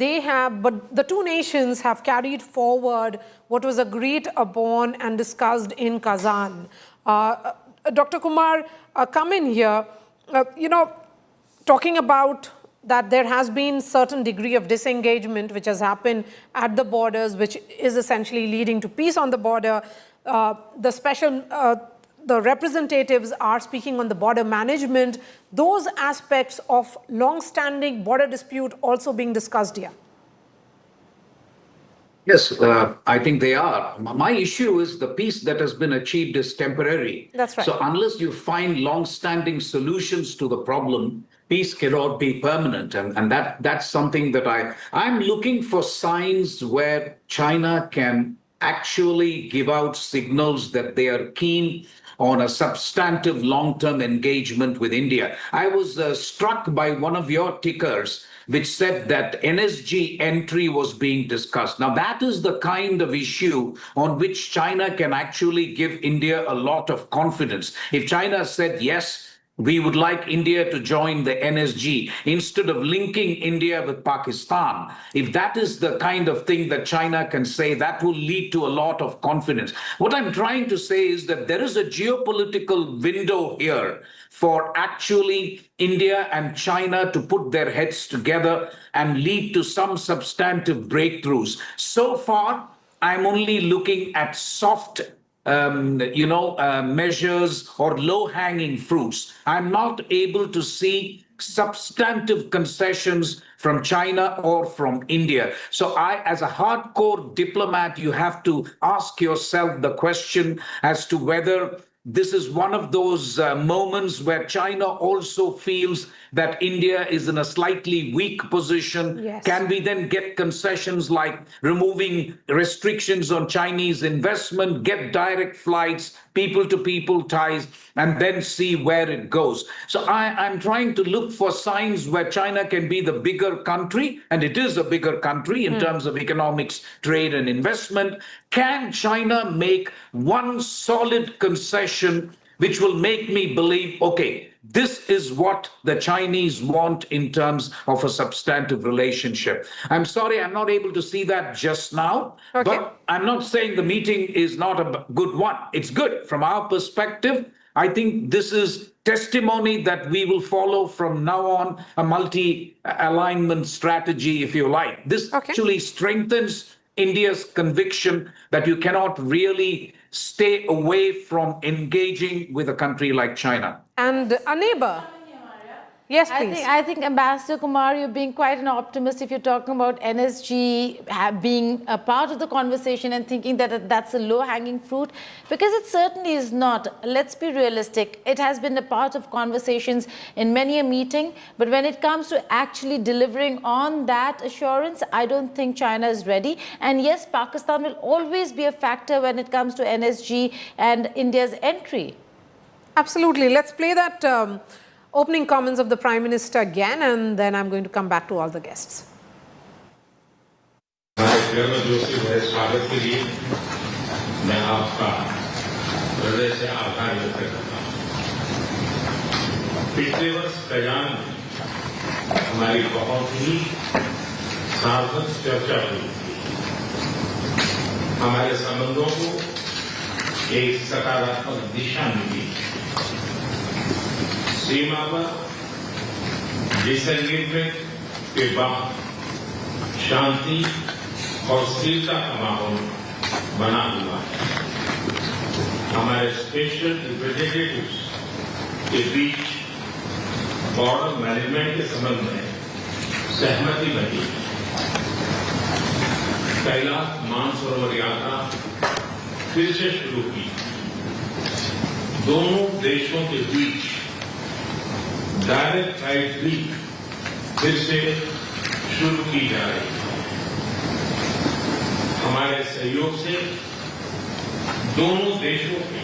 but the two nations have carried forward what was agreed upon and discussed in Kazan. Dr. Kumar, come in here, talking about that there has been certain degree of disengagement which has happened at the borders, which is essentially leading to peace on the border. The representatives are speaking on the border management. Those aspects of long-standing border dispute also being discussed here. Yes, I think they are. My issue is the peace that has been achieved is temporary. That's right. So unless you find long-standing solutions to the problem, peace cannot be permanent. And that's something that I'm looking for signs where China can actually give out signals that they are keen on a substantive long-term engagement with India. I was struck by one of your tickers which said that NSG entry was being discussed. Now, that is the kind of issue on which China can actually give India a lot of confidence. If China said, yes, we would like India to join the NSG instead of linking India with Pakistan. If that is the kind of thing that China can say, that will lead to a lot of confidence. What I'm trying to say is that there is a geopolitical window here for actually India and China to put their heads together and lead to some substantive breakthroughs. So far, I'm only looking at soft measures or low-hanging fruits. I'm not able to see substantive concessions from China or from India. So as a hardcore diplomat, you have to ask yourself the question as to whether this is one of those moments where China also feels that India is in a slightly weak position. Yes. Can we then get concessions like removing restrictions on Chinese investment, get direct flights, people-to-people ties, and then see where it goes? So I'm trying to look for signs where China can be the bigger country, and it is a bigger country in terms of economics, trade, and investment. Can China make one solid concession which will make me believe, okay, this is what the Chinese want in terms of a substantive relationship? I'm sorry, I'm not able to see that just now, but I'm not saying the meeting is not a good one. It's good from our perspective. I think this is testimony that we will follow from now on, a multi-alignment strategy, if you like. This actually strengthens India's conviction that you cannot really stay away from engaging with a country like China. And a neighbor. Yes, please. I think Ambassador Kumar, you're being quite an optimist if you're talking about NSG being a part of the conversation and thinking that that's a low-hanging fruit, because it certainly is not. Let's be realistic. It has been a part of conversations in many a meeting, but when it comes to actually delivering on that assurance, I don't think China is ready. And yes, Pakistan will always be a factor when it comes to NSG and India's entry. Absolutely. Let's play that opening comments of the Prime Minister again, and then I'm going to come back to all the guests. स्वागत के लिए मैं आपका हृदय से आभार व्यक्त करता हूं। पिछले वर्ष कजान में हमारी बहुत ही सार्थक चर्चा हुई थी। हमारे संबंधों को एक सकारात्मक दिशा मिली। सीमा पर डिसएंगेजमेंट के बाद शांति और स्थिरता का माहौल बना हुआ है। हमारे स्पेशल रिप्रेजेंटेटिव्स के बीच बॉर्डर मैनेजमेंट के संबंध में सहमति बनी। कैलाश मानसरोवर यात्रा फिर से शुरू की। दोनों देशों के बीच डायरेक्ट फ्लाइट भी फिर से शुरू की जा रही है। हमारे सहयोग से दोनों देशों के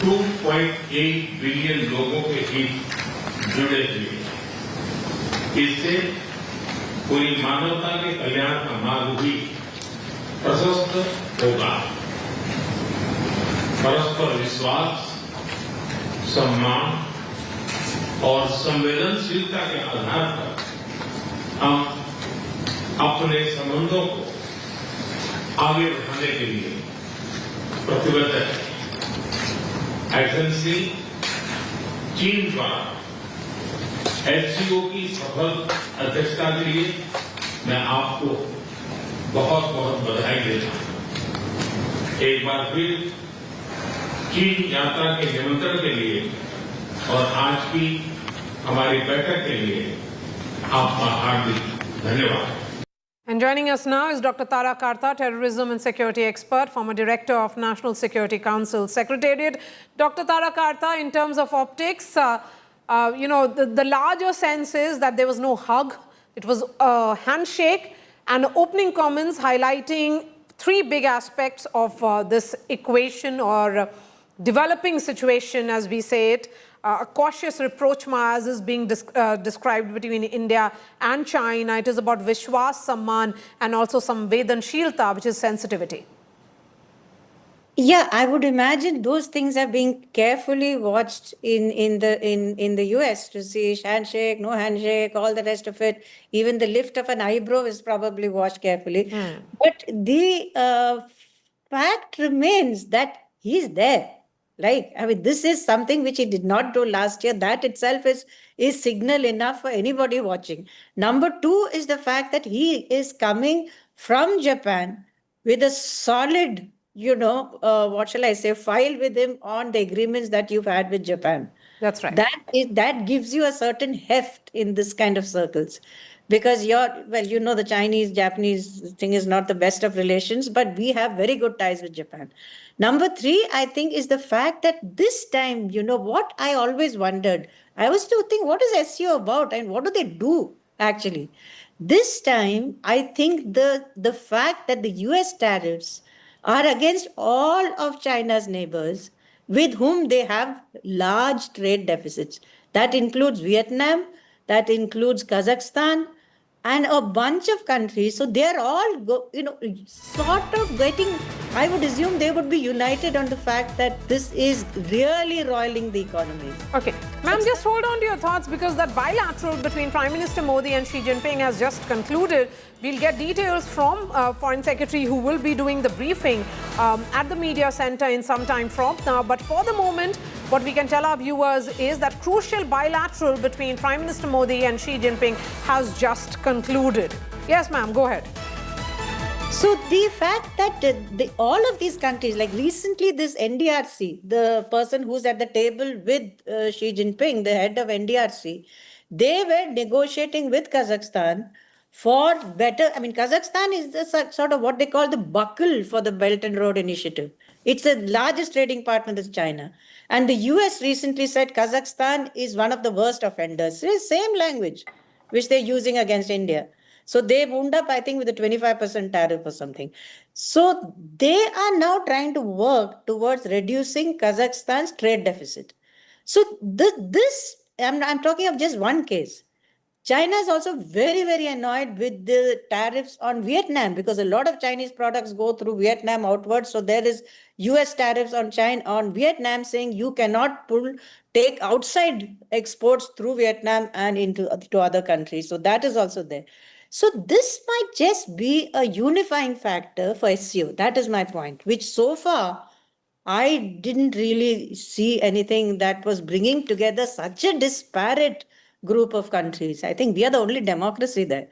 2.8 बिलियन लोगों के हित जुड़े हुए हैं। इससे पूरी मानवता के कल्याण का मार्ग भी प्रशस्त होगा। परस्पर विश्वास, सम्मान और संवेदनशीलता के आधार पर हम अपने संबंधों को आगे बढ़ाने के लिए प्रतिबद्ध है। एक्सेलेंसी, चीन द्वारा SCO की सफल अध्यक्षता के लिए मैं आपको बहुत बहुत बधाई देता हूं। एक बार फिर चीन यात्रा के निमंत्रण के लिए और आज की हमारी बैठक के लिए आपका हार्दिक धन्यवाद। And joining us now is Dr. Tara Karta, terrorism and security expert, former director of National Security Council Secretariat. Dr. Tara Karta, in terms of optics, the larger sense is that there was no hug. It was a handshake and opening comments highlighting three big aspects of this equation or developing situation, as we say it. A cautious reproach maaz is being described between India and China. It is about Vishwas, Samman, and also Samvedanshilta, which is sensitivity. Yeah, I would imagine those things are being carefully watched in the US to see handshake, no handshake, all the rest of it. Even the lift of an eyebrow is probably watched carefully. But the fact remains that he's there. Right? I mean, this is something which he did not do last year. That itself is signal enough for anybody watching. Number two is the fact that he is coming from Japan with a solid, what shall I say, file with him on the agreements that you've had with Japan. That's right. That gives you a certain heft in this kind of circles. Because the Chinese-Japanese thing is not the best of relations, but we have very good ties with Japan. Number three, I think, is the fact that this time, what I always wondered, I was to think, what is SCO about and what do they do, actually? This time, I think the fact that the US tariffs are against all of China's neighbors with whom they have large trade deficits. That includes Vietnam, that includes Kazakhstan, and a bunch of countries. So they're all, sort of getting, I would assume they would be united on the fact that this is really roiling the economy. Okay. Ma'am, just hold on to your thoughts because that bilateral between Prime Minister Modi and Xi Jinping has just concluded. We'll get details from Foreign Secretary who will be doing the briefing at the media center in some time from now. But for the moment, what we can tell our viewers is that crucial bilateral between Prime Minister Modi and Xi Jinping has just concluded. Yes, ma'am, go ahead. So the fact that all of these countries, like recently this NDRC, the person who's at the table with Xi Jinping, the head of NDRC, they were negotiating with Kazakhstan for better, Kazakhstan is the sort of what they call the buckle for the Belt and Road Initiative. It's the largest trading partner with China. And the US recently said Kazakhstan is one of the worst offenders. It's the same language which they're using against India. So they wound up, I think, with a 25% tariff or something. So they are now trying to work towards reducing Kazakhstan's trade deficit. So I'm talking of just one case. China is also very, very annoyed with the tariffs on Vietnam because a lot of Chinese products go through Vietnam outwards. So there is US tariffs on Vietnam saying you cannot take outside exports through Vietnam and to other countries. So that is also there. So this might just be a unifying factor for SCO. That is my point, which so far I didn't really see anything that was bringing together such a disparate group of countries. I think we are the only democracy there.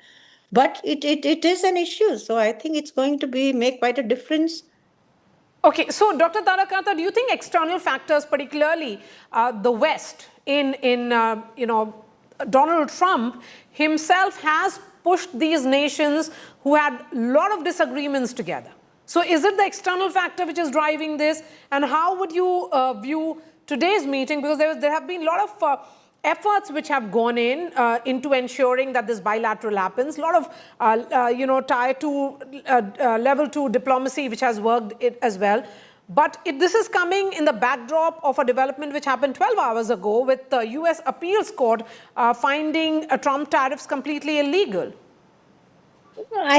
But it is an issue. So I think it's going to make quite a difference. Okay, so Dr. Tara Karta, do you think external factors, particularly the West in Donald Trump himself has pushed these nations who had a lot of disagreements together? So is it the external factor which is driving this? And how would you view today's meeting? Because there have been a lot of efforts which have gone into ensuring that this bilateral happens. A lot of, tier 2, level 2 diplomacy which has worked as well. But this is coming in the backdrop of a development which happened 12 hours ago with the US appeals court finding Trump tariffs completely illegal.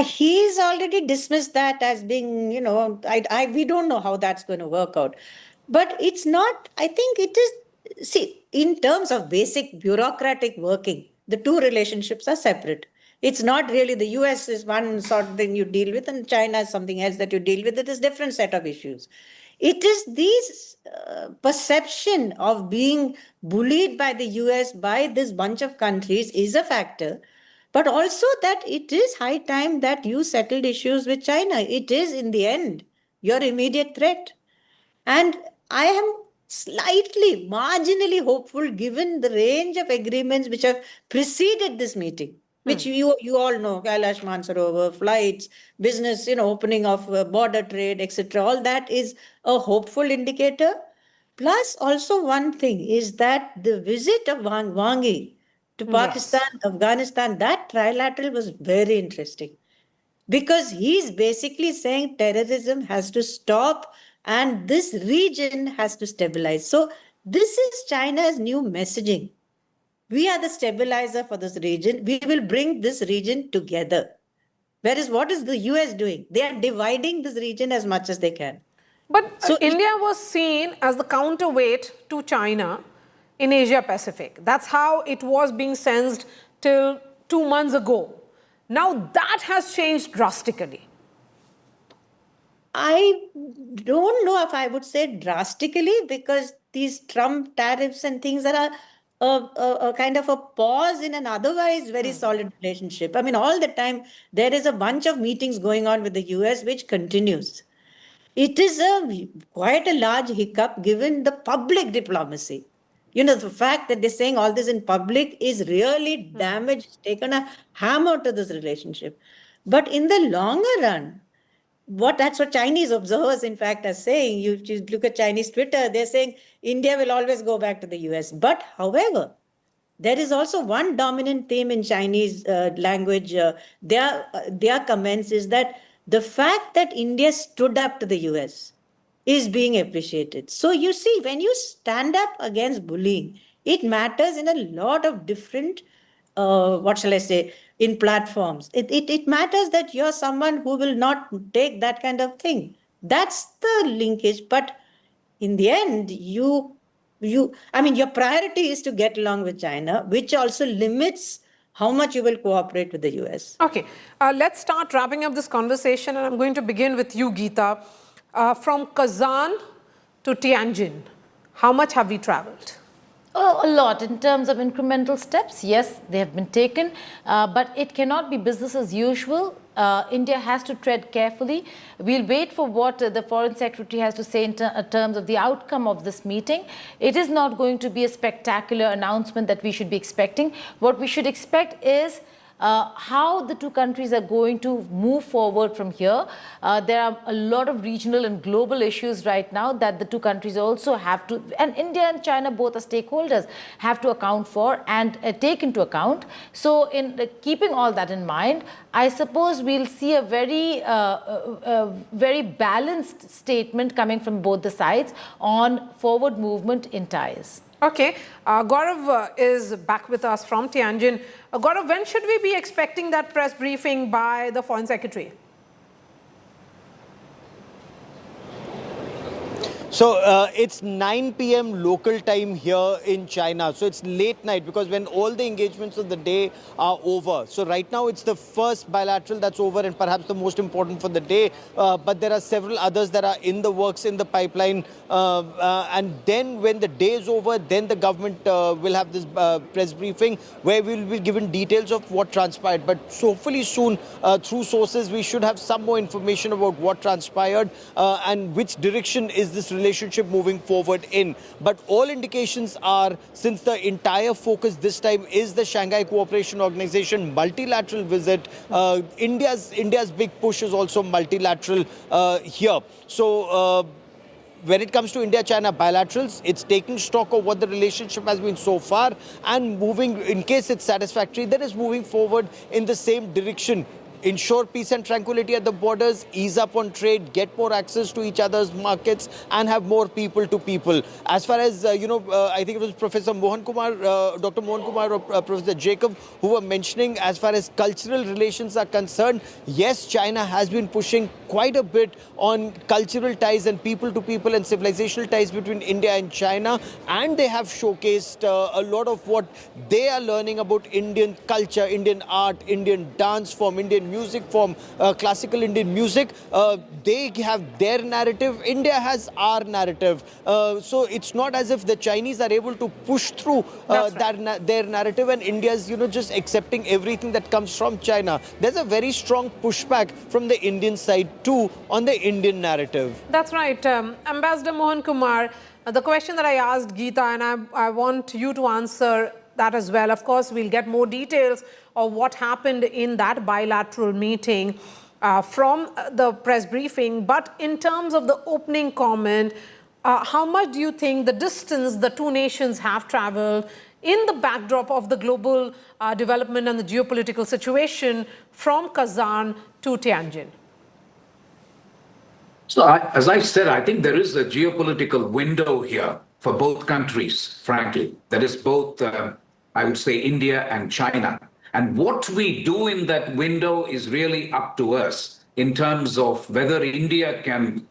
He's already dismissed that as being, we don't know how that's going to work out. But it's not, I think it is, see, in terms of basic bureaucratic working, the two relationships are separate. It's not really the US is one sort of thing you deal with and China is something else that you deal with. It is a different set of issues. It is this perception of being bullied by the US, by this bunch of countries is a factor. But also that it is high time that you settled issues with China. It is, in the end, your immediate threat. And I am slightly, marginally hopeful given the range of agreements which have preceded this meeting, which you all know, Kailash Mansarovar, flights, business, opening of border trade, etc. All that is a hopeful indicator. Plus, also one thing is that the visit of Wang Yi to Pakistan, Afghanistan, that trilateral was very interesting because he's basically saying terrorism has to stop and this region has to stabilize. So this is China's new messaging. We are the stabilizer for this region. We will bring this region together. Whereas what is the US doing? They are dividing this region as much as they can. But so India was seen as the counterweight to China in Asia Pacific. That's how it was being sensed till 2 months ago. Now that has changed drastically. I don't know if I would say drastically because these Trump tariffs and things are a kind of a pause in an otherwise very solid relationship. I mean, all the time there is a bunch of meetings going on with the US which continues. It is quite a large hiccup given the public diplomacy. The fact that they're saying all this in public is really damaged, taken a hammer to this relationship. But in the longer run, that's what Chinese observers, in fact, are saying. You look at Chinese Twitter, they're saying India will always go back to the US. But however, there is also one dominant theme in Chinese language. Their comments is that the fact that India stood up to the US is being appreciated. So you see, when you stand up against bullying, it matters in a lot of different, in platforms. It matters that you're someone who will not take that kind of thing. That's the linkage. But in the end, your priority is to get along with China, which also limits how much you will cooperate with the US. Okay, let's start wrapping up this conversation. And I'm going to begin with you, Geeta. From Kazan to Tianjin, how much have we traveled? Oh, a lot in terms of incremental steps. Yes, they have been taken, but it cannot be business as usual. India has to tread carefully. We'll wait for what the Foreign Secretary has to say in terms of the outcome of this meeting. It is not going to be a spectacular announcement that we should be expecting. What we should expect is how the two countries are going to move forward from here. There are a lot of regional and global issues right now that the two countries also have to, and India and China both are stakeholders, have to account for and take into account. So in keeping all that in mind, I suppose we'll see a very balanced statement coming from both the sides on forward movement in ties. Okay, Gaurav is back with us from Tianjin. Gaurav, when should we be expecting that press briefing by the Foreign Secretary? So it's 9 p.m. local time here in China. So it's late night because when all the engagements of the day are over. So right now it's the first bilateral that's over and perhaps the most important for the day. But there are several others that are in the works, in the pipeline. And then when the day is over, then the government will have this press briefing where we will be given details of what transpired. But so hopefully soon, through sources, we should have some more information about what transpired and which direction is this relationship moving forward in. But all indications are, since the entire focus this time is the Shanghai Cooperation Organization multilateral visit, India's big push is also multilateral here. So when it comes to India-China bilaterals, it's taking stock of what the relationship has been so far and moving, in case it's satisfactory, then it's moving forward in the same direction ensure peace and tranquility at the borders, ease up on trade, get more access to each other's markets, and have more people to people. As far as, I think it was Professor Mohan Kumar, Dr. Mohan Kumar or Professor Jacob, who were mentioning as far as cultural relations are concerned, yes, China has been pushing quite a bit on cultural ties and people to people and civilizational ties between India and China, and they have showcased a lot of what they are learning about Indian culture, Indian art, Indian dance form, Indian music form, classical Indian music. They have their narrative, India has our narrative. So it's not as if the Chinese are able to push through their narrative and India's, just accepting everything that comes from China. There's a very strong pushback from the Indian side too on the Indian narrative. That's right. Ambassador Mohan Kumar, the question that I asked Geeta, and I want you to answer that as well. Of course, we'll get more details of what happened in that bilateral meeting from the press briefing. But in terms of the opening comment, how much do you think the distance the two nations have traveled in the backdrop of the global development and the geopolitical situation from Kazan to Tianjin? So, as I said, I think there is a geopolitical window here for both countries, frankly. That is both, I would say, India and China. And what we do in that window is really up to us in terms of whether India can,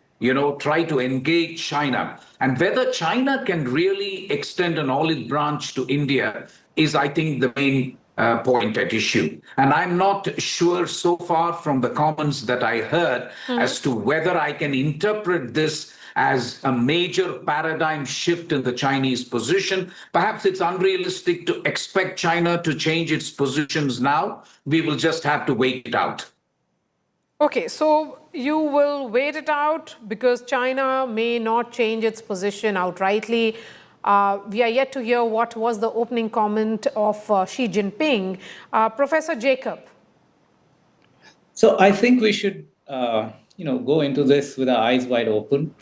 try to engage China. And whether China can really extend an olive branch to India is, I think, the main point at issue. And I'm not sure so far from the comments that I heard as to whether I can interpret this as a major paradigm shift in the Chinese position. Perhaps it's unrealistic to expect China to change its positions now. We will just have to wait it out. Okay, so you will wait it out because China may not change its position outrightly. We are yet to hear what was the opening comment of Xi Jinping. Professor Jacob. So I think we should, go into this with our eyes wide open.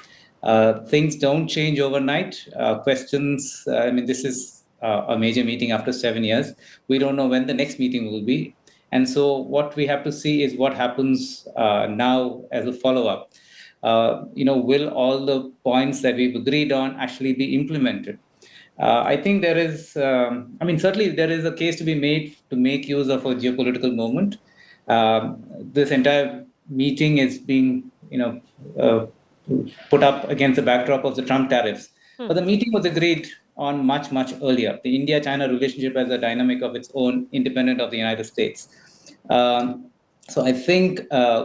Things don't change overnight. Questions, this is a major meeting after 7 years. We don't know when the next meeting will be. And so what we have to see is what happens now as a follow-up. Will all the points that we've agreed on actually be implemented? I think there is, certainly there is a case to be made to make use of a geopolitical moment. This entire meeting is being, put up against the backdrop of the Trump tariffs. But the meeting was agreed on much, much earlier. The India-China relationship has a dynamic of its own, independent of the United States. So I think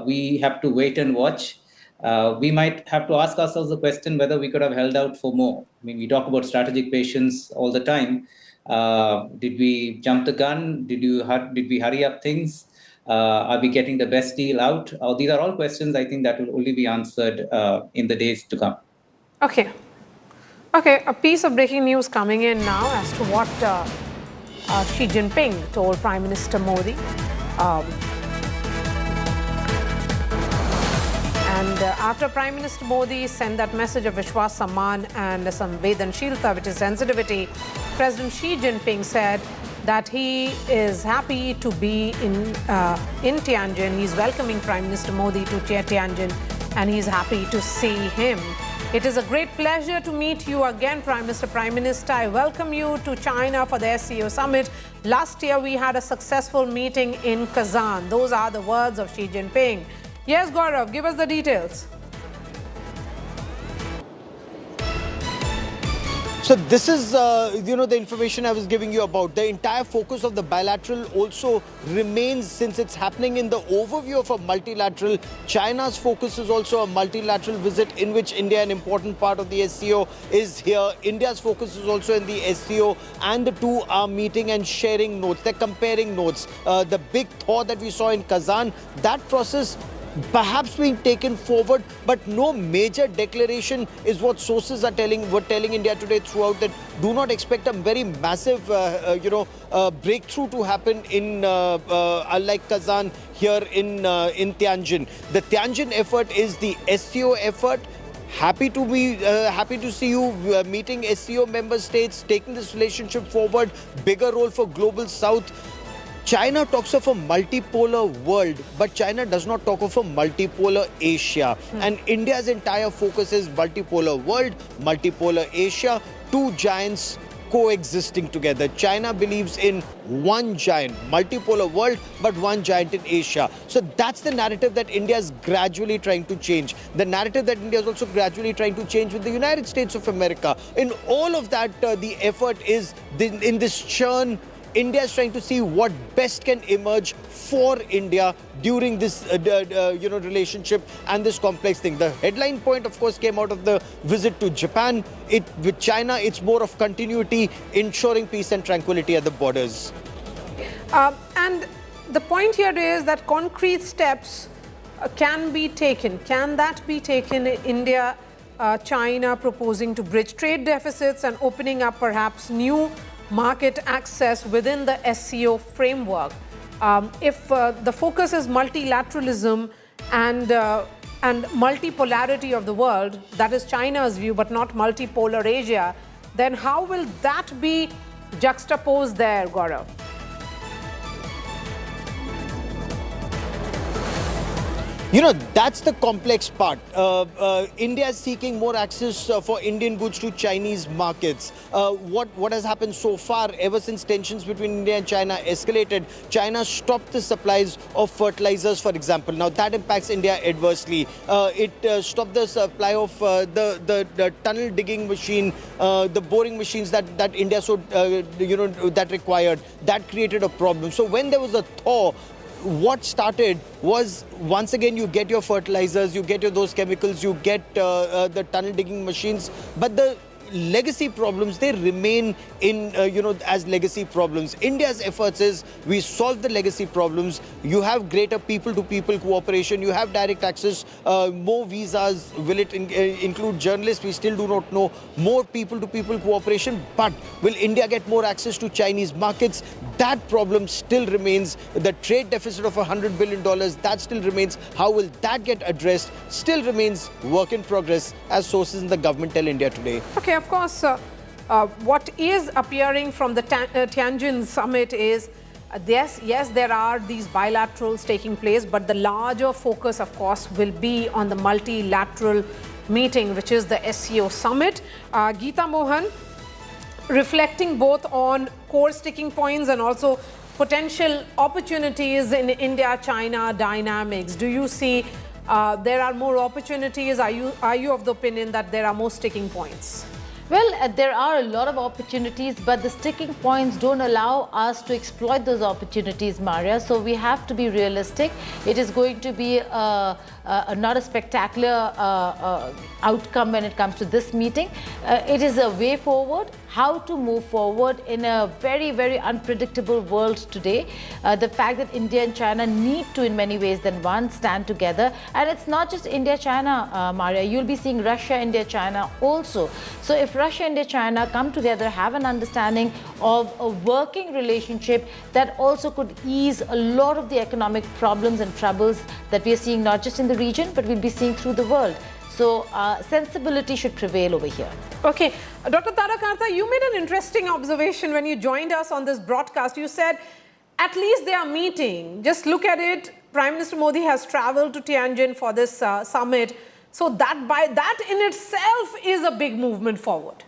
we have to wait and watch. We might have to ask ourselves the question whether we could have held out for more. We talk about strategic patience all the time. Did we jump the gun? Did we hurry up things? Are we getting the best deal out? These are all questions I think that will only be answered in the days to come. Okay, a piece of breaking news coming in now as to what Xi Jinping told Prime Minister Modi. And after Prime Minister Modi sent that message of Vishwas Samman and Samvedanshilta, which is sensitivity, President Xi Jinping said that he is happy to be in Tianjin. He's welcoming Prime Minister Modi to Tianjin and he's happy to see him. It is a great pleasure to meet you again, Prime Minister. I welcome you to China for the SCO summit. Last year, we had a successful meeting in Kazan. Those are the words of Xi Jinping. Yes, Gaurav, give us the details. So this is, the information I was giving you about. The entire focus of the bilateral also remains, since it's happening in the overview of a multilateral. China's focus is also a multilateral visit in which India, an important part of the SCO, is here. India's focus is also in the SCO, and the two are meeting and sharing notes. They're comparing notes. The big thaw that we saw in Kazan, that process perhaps being taken forward, but no major declaration is what sources are telling India today throughout, that do not expect a very massive breakthrough to happen in like Kazan here in Tianjin. The Tianjin effort is the SCO effort. Happy to see you meeting SCO member states, taking this relationship forward, bigger role for Global South. China talks of a multipolar world, but China does not talk of a multipolar Asia. And India's entire focus is multipolar world, multipolar Asia, two giants coexisting together. China believes in one giant, multipolar world, but one giant in Asia. So that's the narrative that India is gradually trying to change. The narrative that India is also gradually trying to change with the United States of America. In all of that, the effort is in this churn. India is trying to see what best can emerge for India during this relationship and this complex thing. The headline point, of course, came out of the visit to Japan. With China, it's more of continuity, ensuring peace and tranquility at the borders. And the point here is that concrete steps can be taken. Can that be taken? India, China proposing to bridge trade deficits and opening up perhaps new market access within the SCO framework. If the focus is multilateralism and multipolarity of the world, that is China's view, but not multipolar Asia, then how will that be juxtaposed there, Gaurav? You know, that's the complex part. India is seeking more access for Indian goods to Chinese markets. What has happened so far, ever since tensions between India and China escalated, China stopped the supplies of fertilizers, for example. Now, that impacts India adversely. It stopped the supply of the tunnel digging machine, the boring machines that India that required. That created a problem. So when there was a thaw, what started was, once again, you get your fertilizers, you get those chemicals, you get the tunnel digging machines, but the legacy problems, they remain in, as legacy problems. India's efforts is we solve the legacy problems. You have greater people-to-people cooperation. You have direct access, more visas. Will it include journalists? We still do not know. More people-to-people cooperation. But will India get more access to Chinese markets? That problem still remains. The trade deficit of $100 billion, that still remains. How will that get addressed? Still remains work in progress, as sources in the government tell India today. Okay, of course, what is appearing from the Tianjin summit is, yes, there are these bilaterals taking place, but the larger focus, of course, will be on the multilateral meeting, which is the SCO summit. Geeta Mohan, reflecting both on core sticking points and also potential opportunities in India-China dynamics. Do you see there are more opportunities? Are you of the opinion that there are more sticking points? Well, there are a lot of opportunities, but the sticking points don't allow us to exploit those opportunities, Maria. So we have to be realistic. It is going to be not a spectacular outcome when it comes to this meeting. It is a way forward, how to move forward in a very, very unpredictable world today. The fact that India and China need to, in many ways than one, stand together. And it's not just India-China, Maria. You'll be seeing Russia, India, China also. So if Russia, India, China come together, have an understanding of a working relationship that also could ease a lot of the economic problems and troubles that we are seeing not just in the region, but we'll be seeing through the world. So sensibility should prevail over here. Okay. Dr. Tarakarta, you made an interesting observation when you joined us on this broadcast. You said, at least they are meeting. Just look at it. Prime Minister Modi has traveled to Tianjin for this summit. So that in itself is a big movement forward.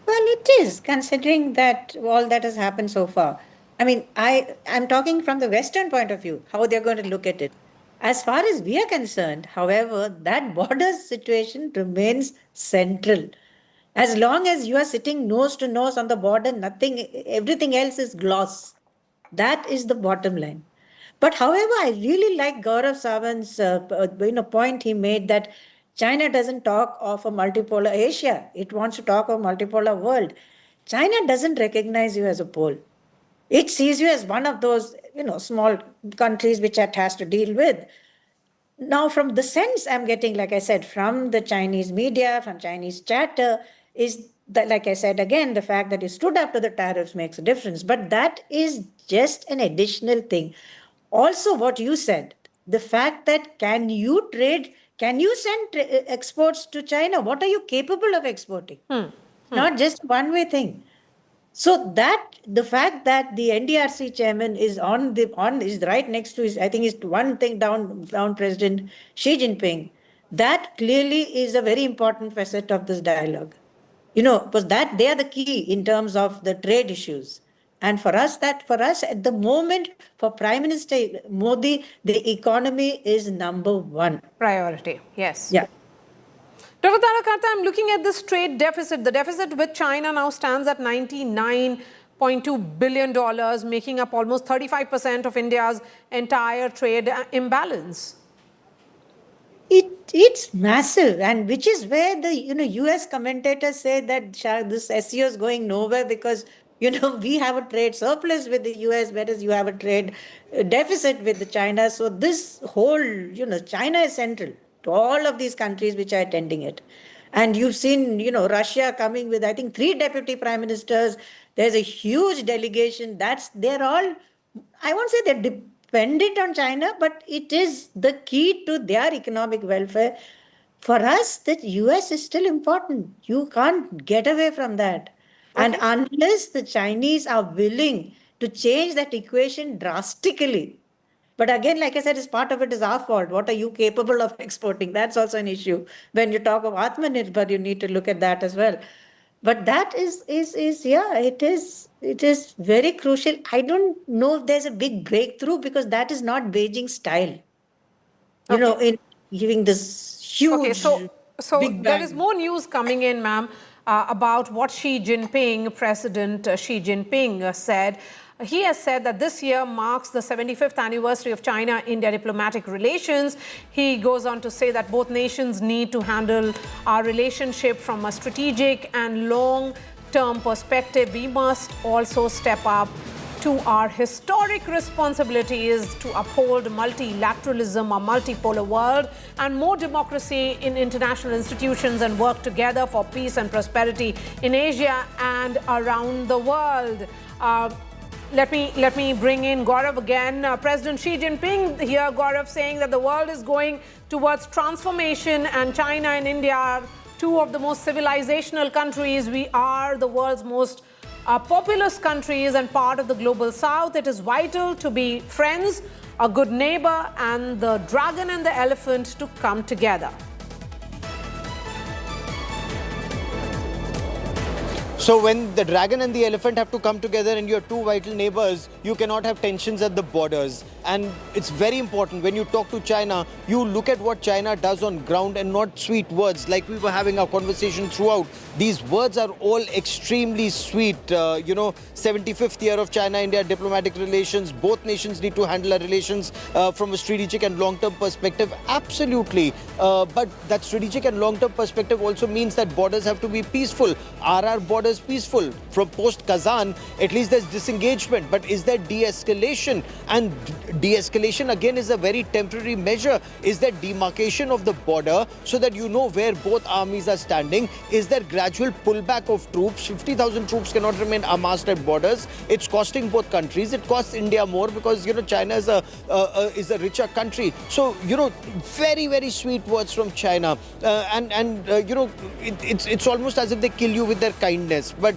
Well, it is, considering that all that has happened so far. I mean, I'm talking from the Western point of view, how they're going to look at it. As far as we are concerned, however, that border situation remains central. As long as you are sitting nose to nose on the border, everything else is gloss. That is the bottom line. But however, I really like Gaurav Sawant's point he made that China doesn't talk of a multipolar Asia. It wants to talk of a multipolar world. China doesn't recognize you as a pole. It sees you as one of those, small countries which it has to deal with. Now, from the sense I'm getting, like I said, from the Chinese media, from Chinese chatter, is that, like I said, again, the fact that it stood up to the tariffs makes a difference. But that is just an additional thing. Also, what you said, the fact that can you send exports to China? What are you capable of exporting? Not just one-way thing. So that the fact that the NDRC chairman is is right next to his, I think is one thing down President Xi Jinping, that clearly is a very important facet of this dialogue. Because that they are the key in terms of the trade issues. And for us at the moment, for Prime Minister Modi, the economy is number one. Priority, yes. Yeah. Dr. Tarakanta, I'm looking at this trade deficit. The deficit with China now stands at $99.2 billion, making up almost 35% of India's entire trade imbalance. It's massive, and which is where the US commentators say that this SCO is going nowhere because we have a trade surplus with the US, whereas you have a trade deficit with the China. So this whole China is central to all of these countries which are attending it. And you've seen Russia coming with I think 3 deputy prime ministers. There's a huge delegation. They're all, I won't say they're dependent on China, but it is the key to their economic welfare. For us, the US is still important. You can't get away from that. Okay. And unless the Chinese are willing to change that equation drastically, but again, like I said, part of it is our fault. What are you capable of exporting? That's also an issue. When you talk of Atmanirbhar, you need to look at that as well. But that is it is very crucial. I don't know if there's a big breakthrough because that is not Beijing style. In giving this huge. Okay, so there is more news coming in, ma'am, about what President Xi Jinping said. He has said that this year marks the 75th anniversary of China-India diplomatic relations. He goes on to say that both nations need to handle our relationship from a strategic and long-term perspective. We must also step up to our historic responsibilities to uphold multilateralism, a multipolar world, and more democracy in international institutions, and work together for peace and prosperity in Asia and around the world. Let me bring in Gaurav again. President Xi Jinping here, Gaurav, saying that the world is going towards transformation, and China and India are 2 of the most civilizational countries. We are the world's most populous countries and part of the global south. It is vital to be friends, a good neighbor, and the dragon and the elephant to come together. So when the dragon and the elephant have to come together and you're 2 vital neighbors, you cannot have tensions at the borders. And it's very important when you talk to China, you look at what China does on ground and not sweet words. Like we were having our conversation throughout, these words are all extremely sweet. 75th year of China-India diplomatic relations. Both nations need to handle our relations from a strategic and long-term perspective. Absolutely. But that strategic and long-term perspective also means that borders have to be peaceful. Are our borders peaceful? From post-Kazan, at least there's disengagement. But is there de-escalation? And de-escalation again is a very temporary measure. Is there demarcation of the border so that you know where both armies are standing? Is there gradual pullback of troops? 50,000 troops cannot remain amassed at borders. It's costing both countries. It costs India more because China is a richer country. So very, very sweet words from China, it's almost as if they kill you with their kindness. But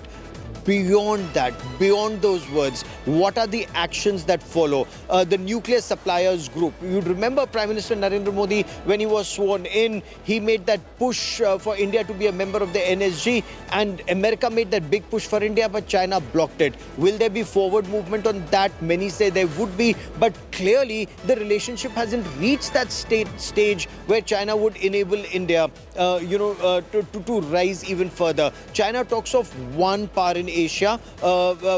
beyond that, beyond those words, what are the actions that follow? The nuclear suppliers group. You'd remember Prime Minister Narendra Modi, when he was sworn in, he made that push for India to be a member of the NSG, and America made that big push for India, but China blocked it. Will there be forward movement on that? Many say there would be, but clearly the relationship hasn't reached that stage where China would enable India to rise even further. China talks of one power in Asia,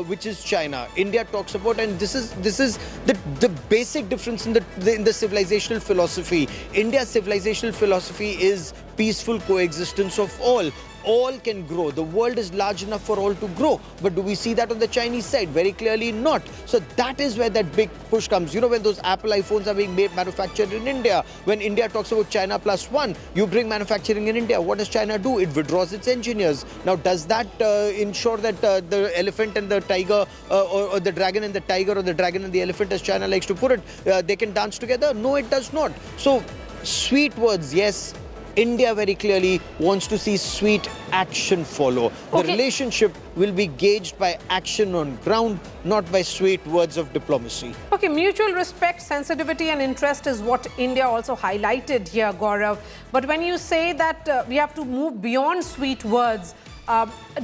which is China. India talks about, and this is the basic difference in the civilizational philosophy. India's civilizational philosophy is peaceful coexistence of all. All can grow. The world is large enough for all to grow. But do we see that on the Chinese side? Very clearly not. So that is where that big push comes. When those Apple iPhones are being manufactured in India, when India talks about China plus one, you bring manufacturing in India. What does China do? It withdraws its engineers. Now, does that ensure that the elephant and the tiger, or the dragon and the tiger, or the dragon and the elephant, as China likes to put it, they can dance together? No, it does not. So sweet words, yes. India very clearly wants to see sweet action follow. The relationship will be gauged by action on ground, not by sweet words of diplomacy. Okay, mutual respect, sensitivity and interest is what India also highlighted here, Gaurav. But when you say that we have to move beyond sweet words,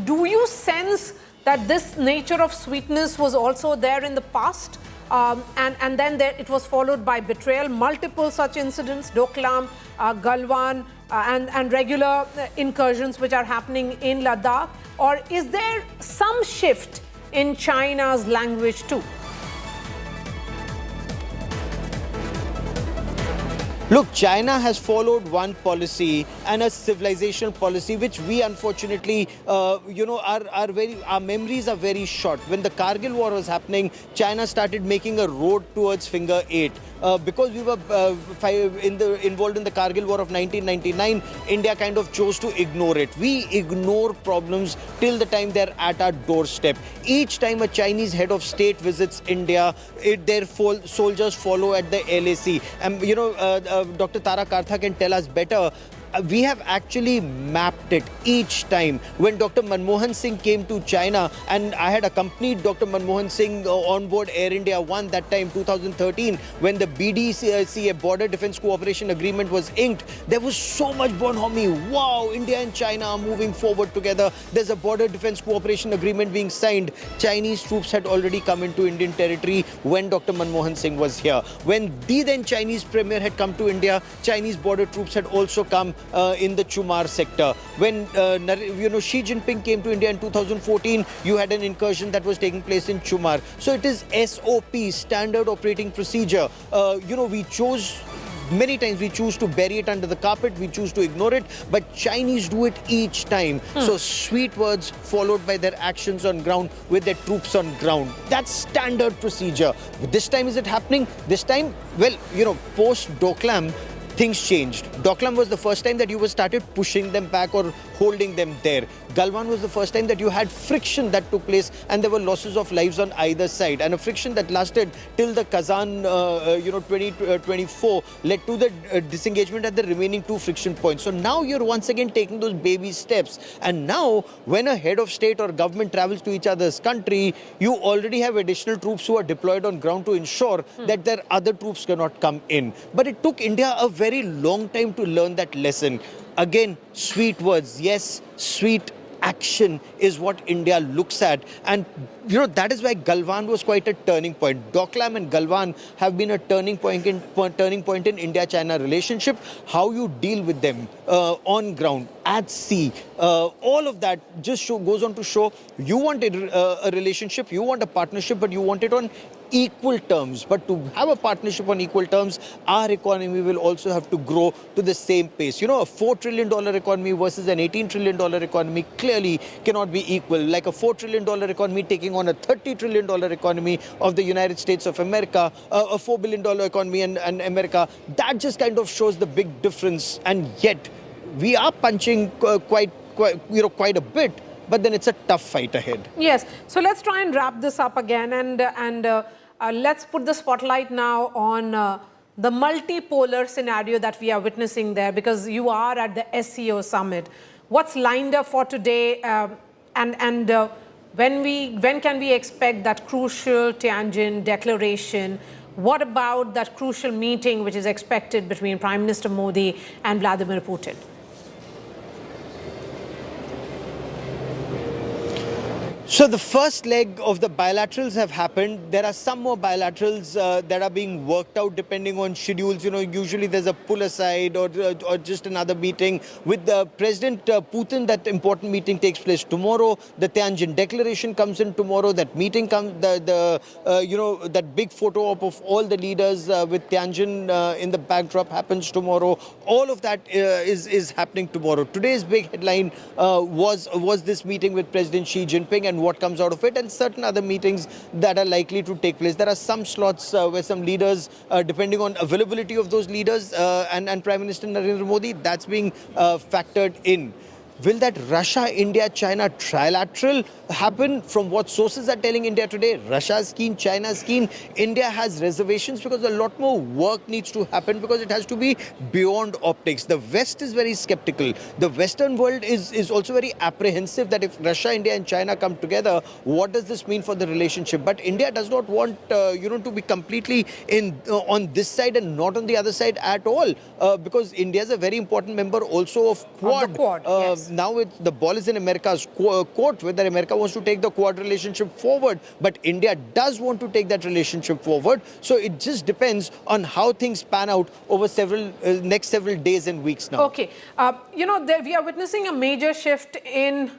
do you sense that this nature of sweetness was also there in the past? And then it was followed by betrayal, multiple such incidents, Doklam, Galwan, and regular incursions which are happening in Ladakh? Or is there some shift in China's language too? Look, China has followed one policy and a civilizational policy, which we unfortunately, our memories are very short. When the Kargil war was happening, China started making a road towards Finger 8. Because we were involved in the Kargil war of 1999, India kind of chose to ignore it. We ignore problems till the time they're at our doorstep. Each time a Chinese head of state visits India, their soldiers follow at the LAC. And Dr. Tara Kartha can tell us better. We have actually mapped it each time. When Dr. Manmohan Singh came to China, and I had accompanied Dr. Manmohan Singh on board Air India 1 that time, 2013, when the BDCA Border Defense Cooperation Agreement was inked, there was so much bonhomie. Wow, India and China are moving forward together. There's a Border Defense Cooperation Agreement being signed. Chinese troops had already come into Indian territory when Dr. Manmohan Singh was here. When the then Chinese premier had come to India, Chinese border troops had also come in the Chumar sector. When Xi Jinping came to India in 2014, you had an incursion that was taking place in Chumar. So it is SOP, standard operating procedure. We chose many times, we choose to bury it under the carpet, we choose to ignore it, but Chinese do it each time. So sweet words followed by their actions on ground with their troops on ground. That's standard procedure. But this time, is it happening? This time, well, post Doklam, things changed. Doklam was the first time that you started pushing them back or holding them there. Galwan was the first time that you had friction that took place, and there were losses of lives on either side, and a friction that lasted till the Kazan 2024 led to the disengagement at the remaining two friction points. So now you're once again taking those baby steps, and now when a head of state or government travels to each other's country, you already have additional troops who are deployed on ground to ensure that their other troops cannot come in. But it took India a very long time to learn that lesson. Again, sweet words, yes, sweet action is what India looks at. And that is why Galwan was quite a turning point. Doklam and Galwan have been a turning point in India-China relationship. How you deal with them on ground, at sea, all of that just goes on to show you want a relationship, you want a partnership, but you want it on equal terms. But to have a partnership on equal terms, our economy will also have to grow to the same pace. A $4 trillion economy versus an $18 trillion economy clearly cannot be equal. Like a $4 trillion economy taking on a $30 trillion economy of the United States of America, a $4 billion economy and America, that just kind of shows the big difference. And yet, we are punching quite a bit, but then it's a tough fight ahead. Yes. So let's try and wrap this up again, and let's put the spotlight now on the multipolar scenario that we are witnessing there, because you are at the SCO summit. What's lined up for today, and when can we expect that crucial Tianjin declaration? What about that crucial meeting which is expected between Prime Minister Modi and Vladimir Putin? So the first leg of the bilaterals have happened. There are some more bilaterals that are being worked out depending on schedules. Usually there's a pull aside or just another meeting. With President Putin, that important meeting takes place tomorrow. The Tianjin declaration comes in tomorrow. That meeting comes, that big photo op of all the leaders with Tianjin in the backdrop happens tomorrow. All of that is happening tomorrow. Today's big headline was this meeting with President Xi Jinping and what comes out of it, and certain other meetings that are likely to take place. There are some slots where some leaders, depending on availability of those leaders and Prime Minister Narendra Modi, that's being factored in. Will that Russia-India-China trilateral happen? From what sources are telling India today, Russia's keen, China's keen. India has reservations because a lot more work needs to happen because it has to be beyond optics. The West is very skeptical. The Western world is also very apprehensive that if Russia, India and China come together, what does this mean for the relationship? But India does not want to be completely on this side and not on the other side at all, because India is a very important member also of Quad. Of the Quad, yes. Now the ball is in America's court, whether America wants to take the Quad relationship forward. But India does want to take that relationship forward. So it just depends on how things pan out over next several days and weeks now. Okay. We are witnessing a major shift in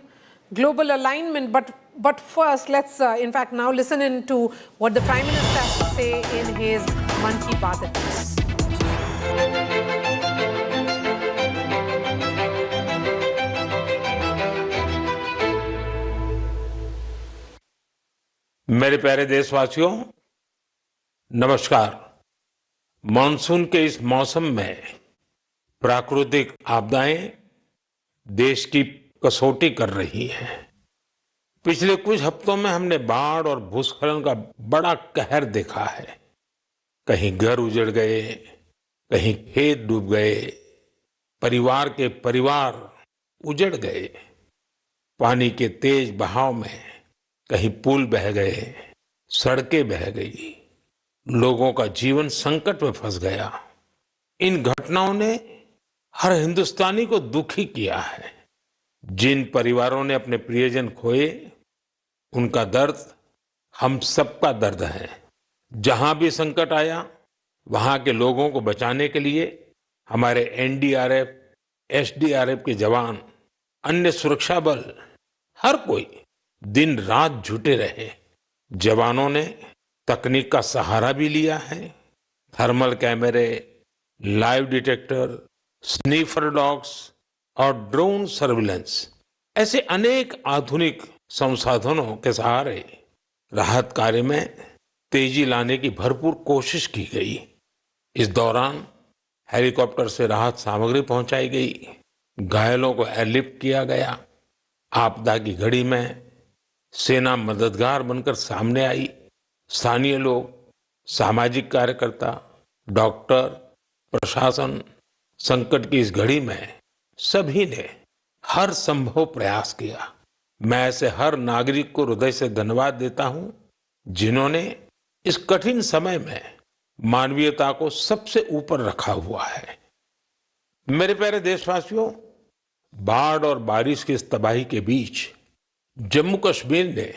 global alignment. But first, let's in fact now listen in to what the Prime Minister has to say in his Mann Ki Baat address. मेरे प्यारे देशवासियों, नमस्कार। Monsoon के इस मौसम में प्राकृतिक आपदाएं देश की कसौटी कर रही हैं। पिछले कुछ हफ्तों में हमने बाढ़ और भूस्खलन का बड़ा कहर देखा है। कहीं घर उजड़ गए, कहीं खेत डूब गए, परिवार के परिवार उजड़ गए। पानी के तेज बहाव में कहीं पुल बह गए, सड़कें बह गई, लोगों का जीवन संकट में फंस गया। इन घटनाओं ने हर हिंदुस्तानी को दुखी किया है। जिन परिवारों ने अपने प्रियजन खोए, उनका दर्द हम सबका दर्द है। जहां भी संकट आया, वहां के लोगों को बचाने के लिए हमारे एनडीआरएफ, एसडीआरएफ के जवान, अन्य सुरक्षा बल, हर कोई दिन रात जुटे रहे। जवानों ने तकनीक का सहारा भी लिया है। थर्मल कैमरे, लाइव डिटेक्टर, स्नीफर डॉग्स और ड्रोन सर्विलेंस, ऐसे अनेक आधुनिक संसाधनों के सहारे राहत कार्य में तेजी लाने की भरपूर कोशिश की गई। इस दौरान हेलीकॉप्टर से राहत सामग्री पहुंचाई गई, घायलों को एयरलिफ्ट किया गया। आपदा की घड़ी में सेना मददगार बनकर सामने आई। स्थानीय लोग, सामाजिक कार्यकर्ता, डॉक्टर, प्रशासन, संकट की इस घड़ी में सभी ने हर संभव प्रयास किया। मैं ऐसे हर नागरिक को हृदय से धन्यवाद देता हूं, जिन्होंने इस कठिन समय में मानवीयता को सबसे ऊपर रखा हुआ है। मेरे प्यारे देशवासियों, बाढ़ और बारिश की इस तबाही के बीच जम्मू कश्मीर ने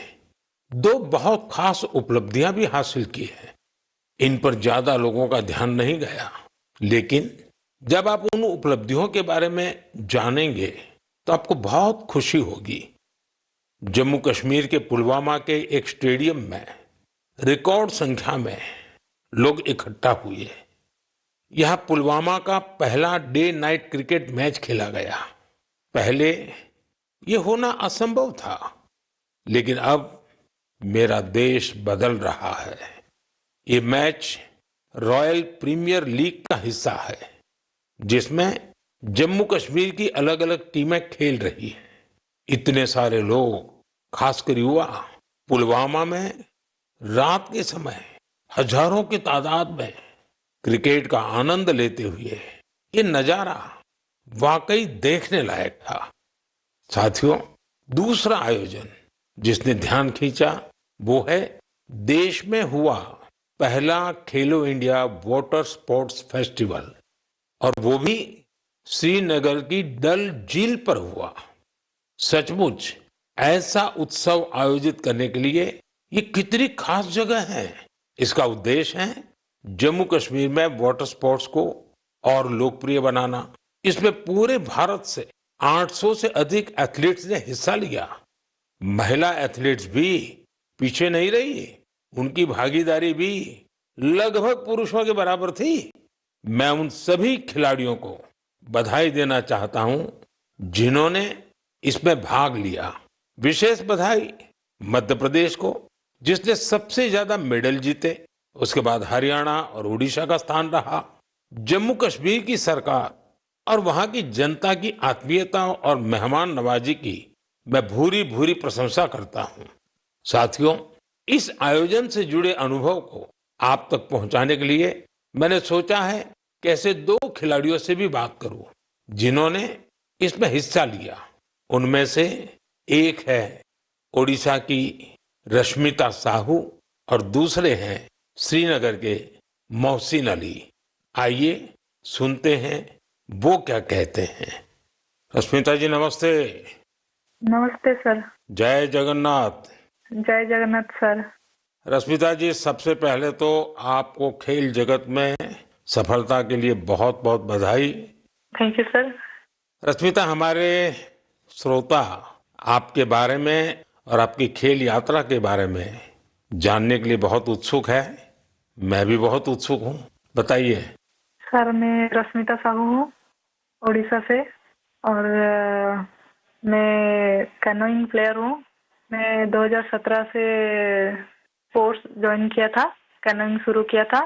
दो बहुत खास उपलब्धियां भी हासिल की हैं। इन पर ज्यादा लोगों का ध्यान नहीं गया, लेकिन जब आप उन उपलब्धियों के बारे में जानेंगे तो आपको बहुत खुशी होगी। जम्मू कश्मीर के पुलवामा के एक स्टेडियम में रिकॉर्ड संख्या में लोग इकट्ठा हुए। यहां पुलवामा का पहला डे नाइट क्रिकेट मैच खेला गया। पहले ये होना असंभव था, लेकिन अब मेरा देश बदल रहा है। ये मैच रॉयल प्रीमियर लीग का हिस्सा है, जिसमें जम्मू कश्मीर की अलग अलग टीमें खेल रही हैं। इतने सारे लोग, खासकर युवा, पुलवामा में रात के समय हजारों की तादाद में क्रिकेट का आनंद लेते हुए ये नजारा वाकई देखने लायक था। साथियों, दूसरा आयोजन जिसने ध्यान खींचा वो है देश में हुआ पहला खेलो इंडिया वाटर स्पोर्ट्स फेस्टिवल, और वो भी श्रीनगर की डल झील पर हुआ। सचमुच ऐसा उत्सव आयोजित करने के लिए ये कितनी खास जगह है। इसका उद्देश्य है जम्मू कश्मीर में वाटर स्पोर्ट्स को और लोकप्रिय बनाना। इसमें पूरे भारत से 800 से अधिक एथलीट्स ने हिस्सा लिया। महिला एथलीट्स भी पीछे नहीं रही, उनकी भागीदारी भी लगभग पुरुषों के बराबर थी। मैं उन सभी खिलाड़ियों को बधाई देना चाहता हूं जिन्होंने इसमें भाग लिया। विशेष बधाई मध्य प्रदेश को, जिसने सबसे ज्यादा मेडल जीते। उसके बाद हरियाणा और उड़ीसा का स्थान रहा। जम्मू कश्मीर की सरकार और वहां की जनता की आत्मीयता और मेहमान नवाजी की मैं भूरी भूरी प्रशंसा करता हूं। साथियों, इस आयोजन से जुड़े अनुभव को आप तक पहुंचाने के लिए मैंने सोचा है कि ऐसे 2 खिलाड़ियों से भी बात करूं जिन्होंने इसमें हिस्सा लिया। उनमें से एक है ओडिशा की रश्मिता साहू और दूसरे हैं श्रीनगर के मोहसिन अली। आइए सुनते हैं वो क्या कहते हैं। रश्मिता जी नमस्ते। नमस्ते सर। जय जगन्नाथ। जय जगन्नाथ सर। रश्मिता जी, सबसे पहले तो आपको खेल जगत में सफलता के लिए बहुत बहुत बधाई। Thank you sir. रश्मिता, हमारे श्रोता आपके बारे में और आपकी खेल यात्रा के बारे में जानने के लिए बहुत उत्सुक है। मैं भी बहुत उत्सुक हूँ, बताइए। सर मैं रश्मिता साहू हूँ, उड़ीसा से, और मैं कैनोइंग प्लेयर हूँ। मैं 2017 से कोर्स ज्वाइन किया था, कैनोइंग शुरू किया था,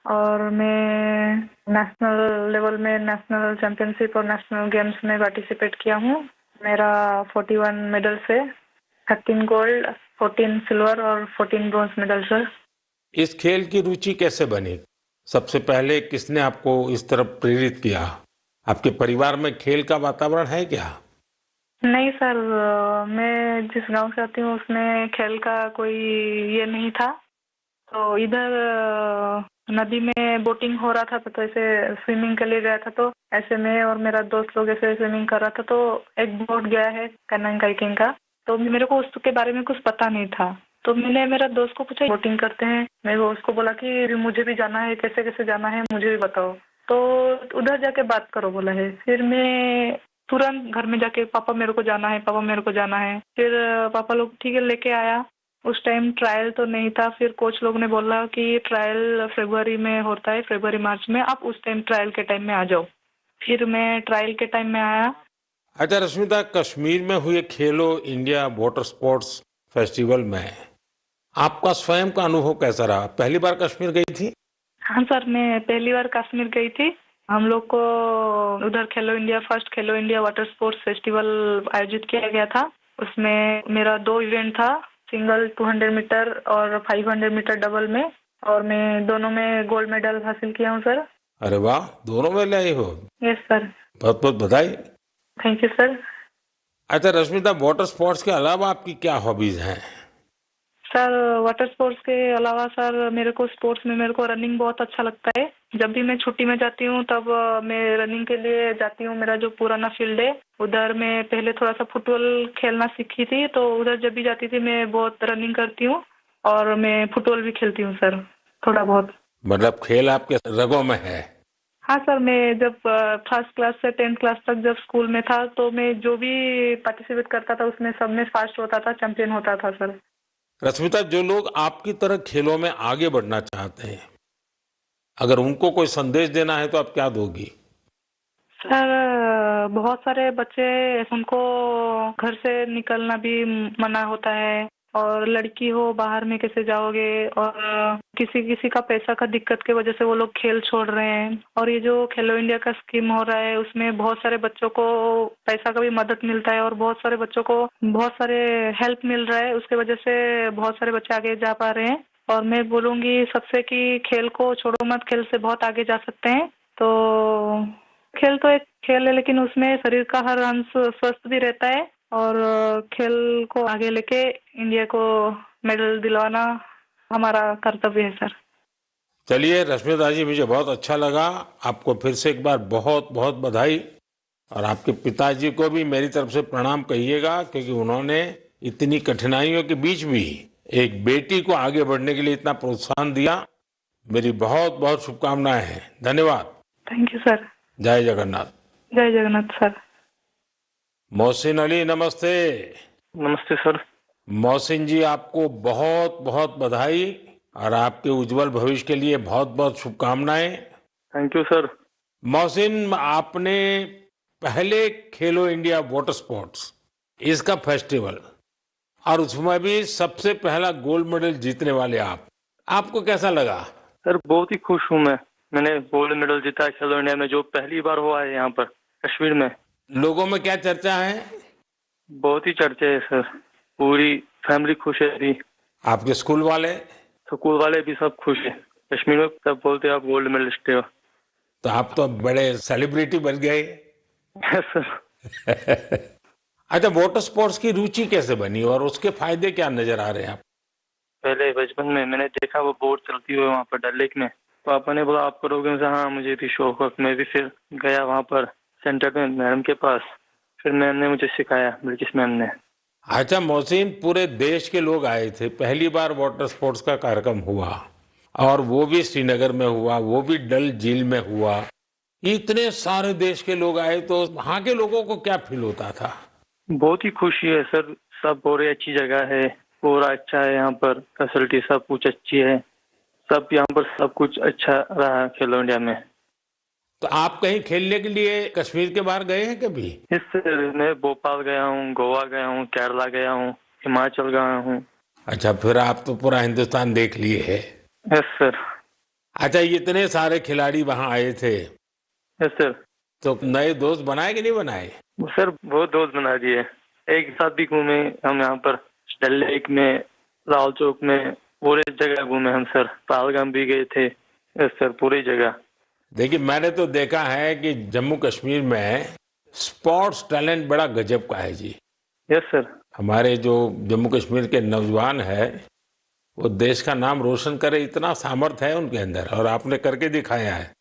और मैं नेशनल लेवल में नेशनल चैंपियनशिप और नेशनल गेम्स में पार्टिसिपेट किया हूँ। मेरा 41 मेडल से 13 गोल्ड, 14 सिल्वर और 14 ब्रॉन्ज मेडल सर। इस खेल की रुचि कैसे बनी? सबसे पहले किसने आपको इस तरफ प्रेरित किया? आपके परिवार में खेल का वातावरण है क्या? नहीं सर, मैं जिस गांव से आती हूँ उसमें खेल का कोई ये नहीं था। तो इधर नदी में बोटिंग हो रहा था, तो ऐसे स्विमिंग के लिए गया था। तो ऐसे मैं और मेरा दोस्त लोग ऐसे स्विमिंग कर रहा था, तो एक बोट गया है कैनोइंग काइकिंग का। तो मेरे को उसके बारे में कुछ पता नहीं था, तो मैंने मेरा दोस्त को पूछा बोटिंग करते हैं। मैं उसको बोला कि मुझे भी जाना है, कैसे कैसे जाना है मुझे भी बताओ। तो उधर जाके बात करो बोला है। फिर मैं तुरंत घर में जाके पापा मेरे को जाना है, पापा मेरे को जाना है। फिर पापा लोग ठीक है लेके आया। उस टाइम ट्रायल तो नहीं था। फिर कोच लोग ने बोला कि ट्रायल फरवरी में होता है, फरवरी मार्च में, आप उस टाइम ट्रायल के टाइम में आ जाओ। फिर मैं ट्रायल के टाइम में आया। अच्छा रश्मिता, कश्मीर में हुए खेलो इंडिया वाटर स्पोर्ट्स फेस्टिवल में आपका स्वयं का अनुभव कैसा रहा? पहली बार कश्मीर गई थी? हाँ सर, मैं पहली बार कश्मीर गई थी। हम लोग को उधर फर्स्ट खेलो इंडिया वाटर स्पोर्ट्स फेस्टिवल आयोजित किया गया था। उसमें मेरा 2 इवेंट था, सिंगल 200 मीटर और 500 मीटर डबल में, और मैं दोनों में गोल्ड मेडल हासिल किया हूँ सर। अरे वाह, दोनों में ले आई हो। Yes sir. बहुत बहुत बधाई। Thank you sir. अच्छा रश्मिता, वाटर स्पोर्ट्स के अलावा आपकी क्या हॉबीज हैं? सर वाटर स्पोर्ट्स के अलावा सर मेरे को रनिंग बहुत अच्छा लगता है। जब भी मैं छुट्टी में जाती हूँ तब मैं रनिंग के लिए जाती हूँ। मेरा जो पुराना फील्ड है उधर मैं पहले थोड़ा सा फुटबॉल खेलना सीखी थी, तो उधर जब भी जाती थी मैं बहुत रनिंग करती हूँ, और मैं फुटबॉल भी खेलती हूँ सर, थोड़ा बहुत। मतलब खेल आपके रगों में है? हाँ सर, मैं जब फर्स्ट क्लास से 10th क्लास तक जब स्कूल में था, तो मैं जो भी पार्टिसिपेट करता था उसमें सब में फास्ट होता था, चैंपियन होता था सर। रश्मिता, जो लोग आपकी तरह खेलों में आगे बढ़ना चाहते हैं, अगर उनको कोई संदेश देना है तो आप क्या दोगी? सर बहुत सारे बच्चे, उनको घर से निकलना भी मना होता है, और लड़की हो बाहर में कैसे जाओगे, और किसी किसी का पैसा का दिक्कत की वजह से वो लोग खेल छोड़ रहे हैं। और ये जो खेलो इंडिया का स्कीम हो रहा है उसमें बहुत सारे बच्चों को पैसा का भी मदद मिलता है, और बहुत सारे बच्चों को बहुत सारे हेल्प मिल रहा है। उसके वजह से बहुत सारे बच्चे आगे जा पा रहे हैं। और मैं बोलूँगी सबसे कि खेल को छोड़ो मत, खेल से बहुत आगे जा सकते हैं। तो खेल तो एक खेल है, लेकिन उसमें शरीर का हर अंश स्वस्थ भी रहता है, और खेल को आगे लेके इंडिया को मेडल दिलवाना हमारा कर्तव्य है सर। चलिए रश्मिता जी, मुझे बहुत अच्छा लगा। आपको फिर से एक बार बहुत बहुत बधाई, और आपके पिताजी को भी मेरी तरफ से प्रणाम कहिएगा, क्योंकि उन्होंने इतनी कठिनाइयों के बीच भी एक बेटी को आगे बढ़ने के लिए इतना प्रोत्साहन दिया। मेरी बहुत बहुत शुभकामनाएं हैं। धन्यवाद। Thank you sir. जय जगन्नाथ। जय जगन्नाथ सर। मोहसिन अली नमस्ते। नमस्ते सर। मोहसिन जी, आपको बहुत बहुत बधाई और आपके उज्जवल भविष्य के लिए बहुत बहुत शुभकामनाएं। Thank you sir. मोहसिन, आपने पहले खेलो इंडिया वाटर स्पोर्ट्स इसका फेस्टिवल, और उसमें भी सबसे पहला गोल्ड मेडल जीतने वाले आपको कैसा लगा? सर बहुत ही खुश हूँ मैंने गोल्ड मेडल जीता है खेलो इंडिया में, जो पहली बार हुआ है यहाँ पर। कश्मीर में। लोगों में क्या चर्चा है? बहुत ही चर्चा है सर, पूरी फैमिली खुश है अभी। आपके स्कूल वाले? स्कूल वाले भी सब खुश है। कश्मीर में सब बोलते हैं आप गोल्ड मेडलिस्ट हो। तो आप तो बड़े सेलिब्रिटी बन गए। Yes sir. अच्छा, वाटर स्पोर्ट्स की रुचि कैसे बनी और उसके फायदे क्या नजर आ रहे हैं आप? पहले बचपन में मैंने देखा वो बोट चलती हुई वहाँ पर डल लेक में, पापा ने बोला आप करोगे? हाँ मुझे भी शौक है। मैं भी फिर गया वहाँ पर सेंटर में मैडम के पास, फिर मैम ने मुझे सिखाया, ब्रिटिश मैम ने। अच्छा मोहसिन, पूरे देश के लोग आए थे, पहली बार वाटर स्पोर्ट्स का कार्यक्रम हुआ और वो भी श्रीनगर में हुआ, वो भी डल झील में हुआ। इतने सारे देश के लोग आए तो वहाँ के लोगों को क्या फील होता था? बहुत ही खुशी है सर, सब बहुत अच्छी जगह है, पूरा अच्छा है यहाँ पर, फैसिलिटी सब कुछ अच्छी है, सब यहाँ पर सब कुछ अच्छा रहा खेलो इंडिया में। तो आप कहीं खेलने के लिए कश्मीर के बाहर गए हैं कभी? इससे मैं भोपाल गया हूँ, गोवा गया हूँ, केरला गया हूँ, हिमाचल गया हूँ। अच्छा, फिर आप तो पूरा हिंदुस्तान देख लिए है। Yes sir. अच्छा, इतने सारे खिलाड़ी वहाँ आए थे। Yes sir. तो नए दोस्त बनाए कि नहीं बनाए? सर बहुत दोस्त बना दिए, एक साथ भी घूमे हम यहाँ पर, डल लेक में, लाल चौक में, पूरे जगह घूमे हम सर, पहलगाम भी गए थे। यस सर, पूरी जगह। देखिए, मैंने तो देखा है कि जम्मू कश्मीर में स्पोर्ट्स टैलेंट बड़ा गजब का है जी। Yes sir. हमारे जो जम्मू कश्मीर के नौजवान है वो देश का नाम रोशन करे, इतना सामर्थ्य है उनके अंदर और आपने करके दिखाया है।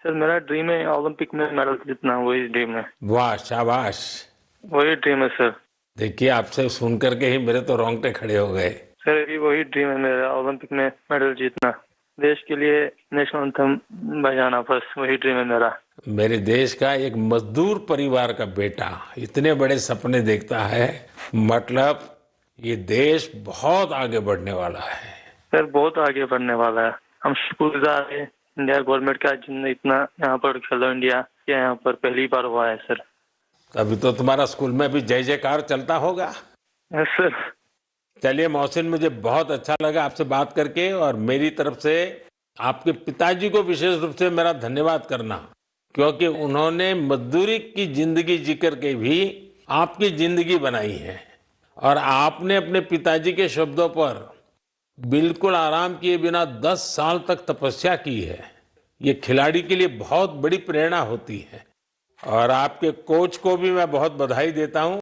सर मेरा ड्रीम है ओलंपिक में मेडल जीतना, वही ड्रीम है। वाह, शाबाश। वही ड्रीम है सर। देखिए, आपसे सुन करके ही मेरे तो रोंगटे खड़े हो गए। सर अभी वही ड्रीम है मेरा, ओलंपिक में मेडल जीतना, देश के लिए नेशनल एंथम बजाना, बस वही ड्रीम है मेरा। मेरे देश का एक मजदूर परिवार का बेटा इतने बड़े सपने देखता है, मतलब ये देश बहुत आगे बढ़ने वाला है। सर बहुत आगे बढ़ने वाला है, हम शुक्रगुजार हैं इंडिया गवर्नमेंट का जिनने इतना यहाँ पर खेलो इंडिया क्या यहाँ पर पहली बार हुआ है सर। अभी तो तुम्हारा स्कूल में भी जय जयकार चलता होगा। Yes sir. चलिए मोहसिन, मुझे बहुत अच्छा लगा आपसे बात करके और मेरी तरफ से आपके पिताजी को विशेष रूप से मेरा धन्यवाद करना, क्योंकि उन्होंने मजदूरी की जिंदगी जी करके भी आपकी जिंदगी बनाई है और आपने अपने पिताजी के शब्दों पर बिल्कुल आराम किए बिना 10 साल तक तपस्या की है। ये खिलाड़ी के लिए बहुत बड़ी प्रेरणा होती है और आपके कोच को भी मैं बहुत बधाई देता हूं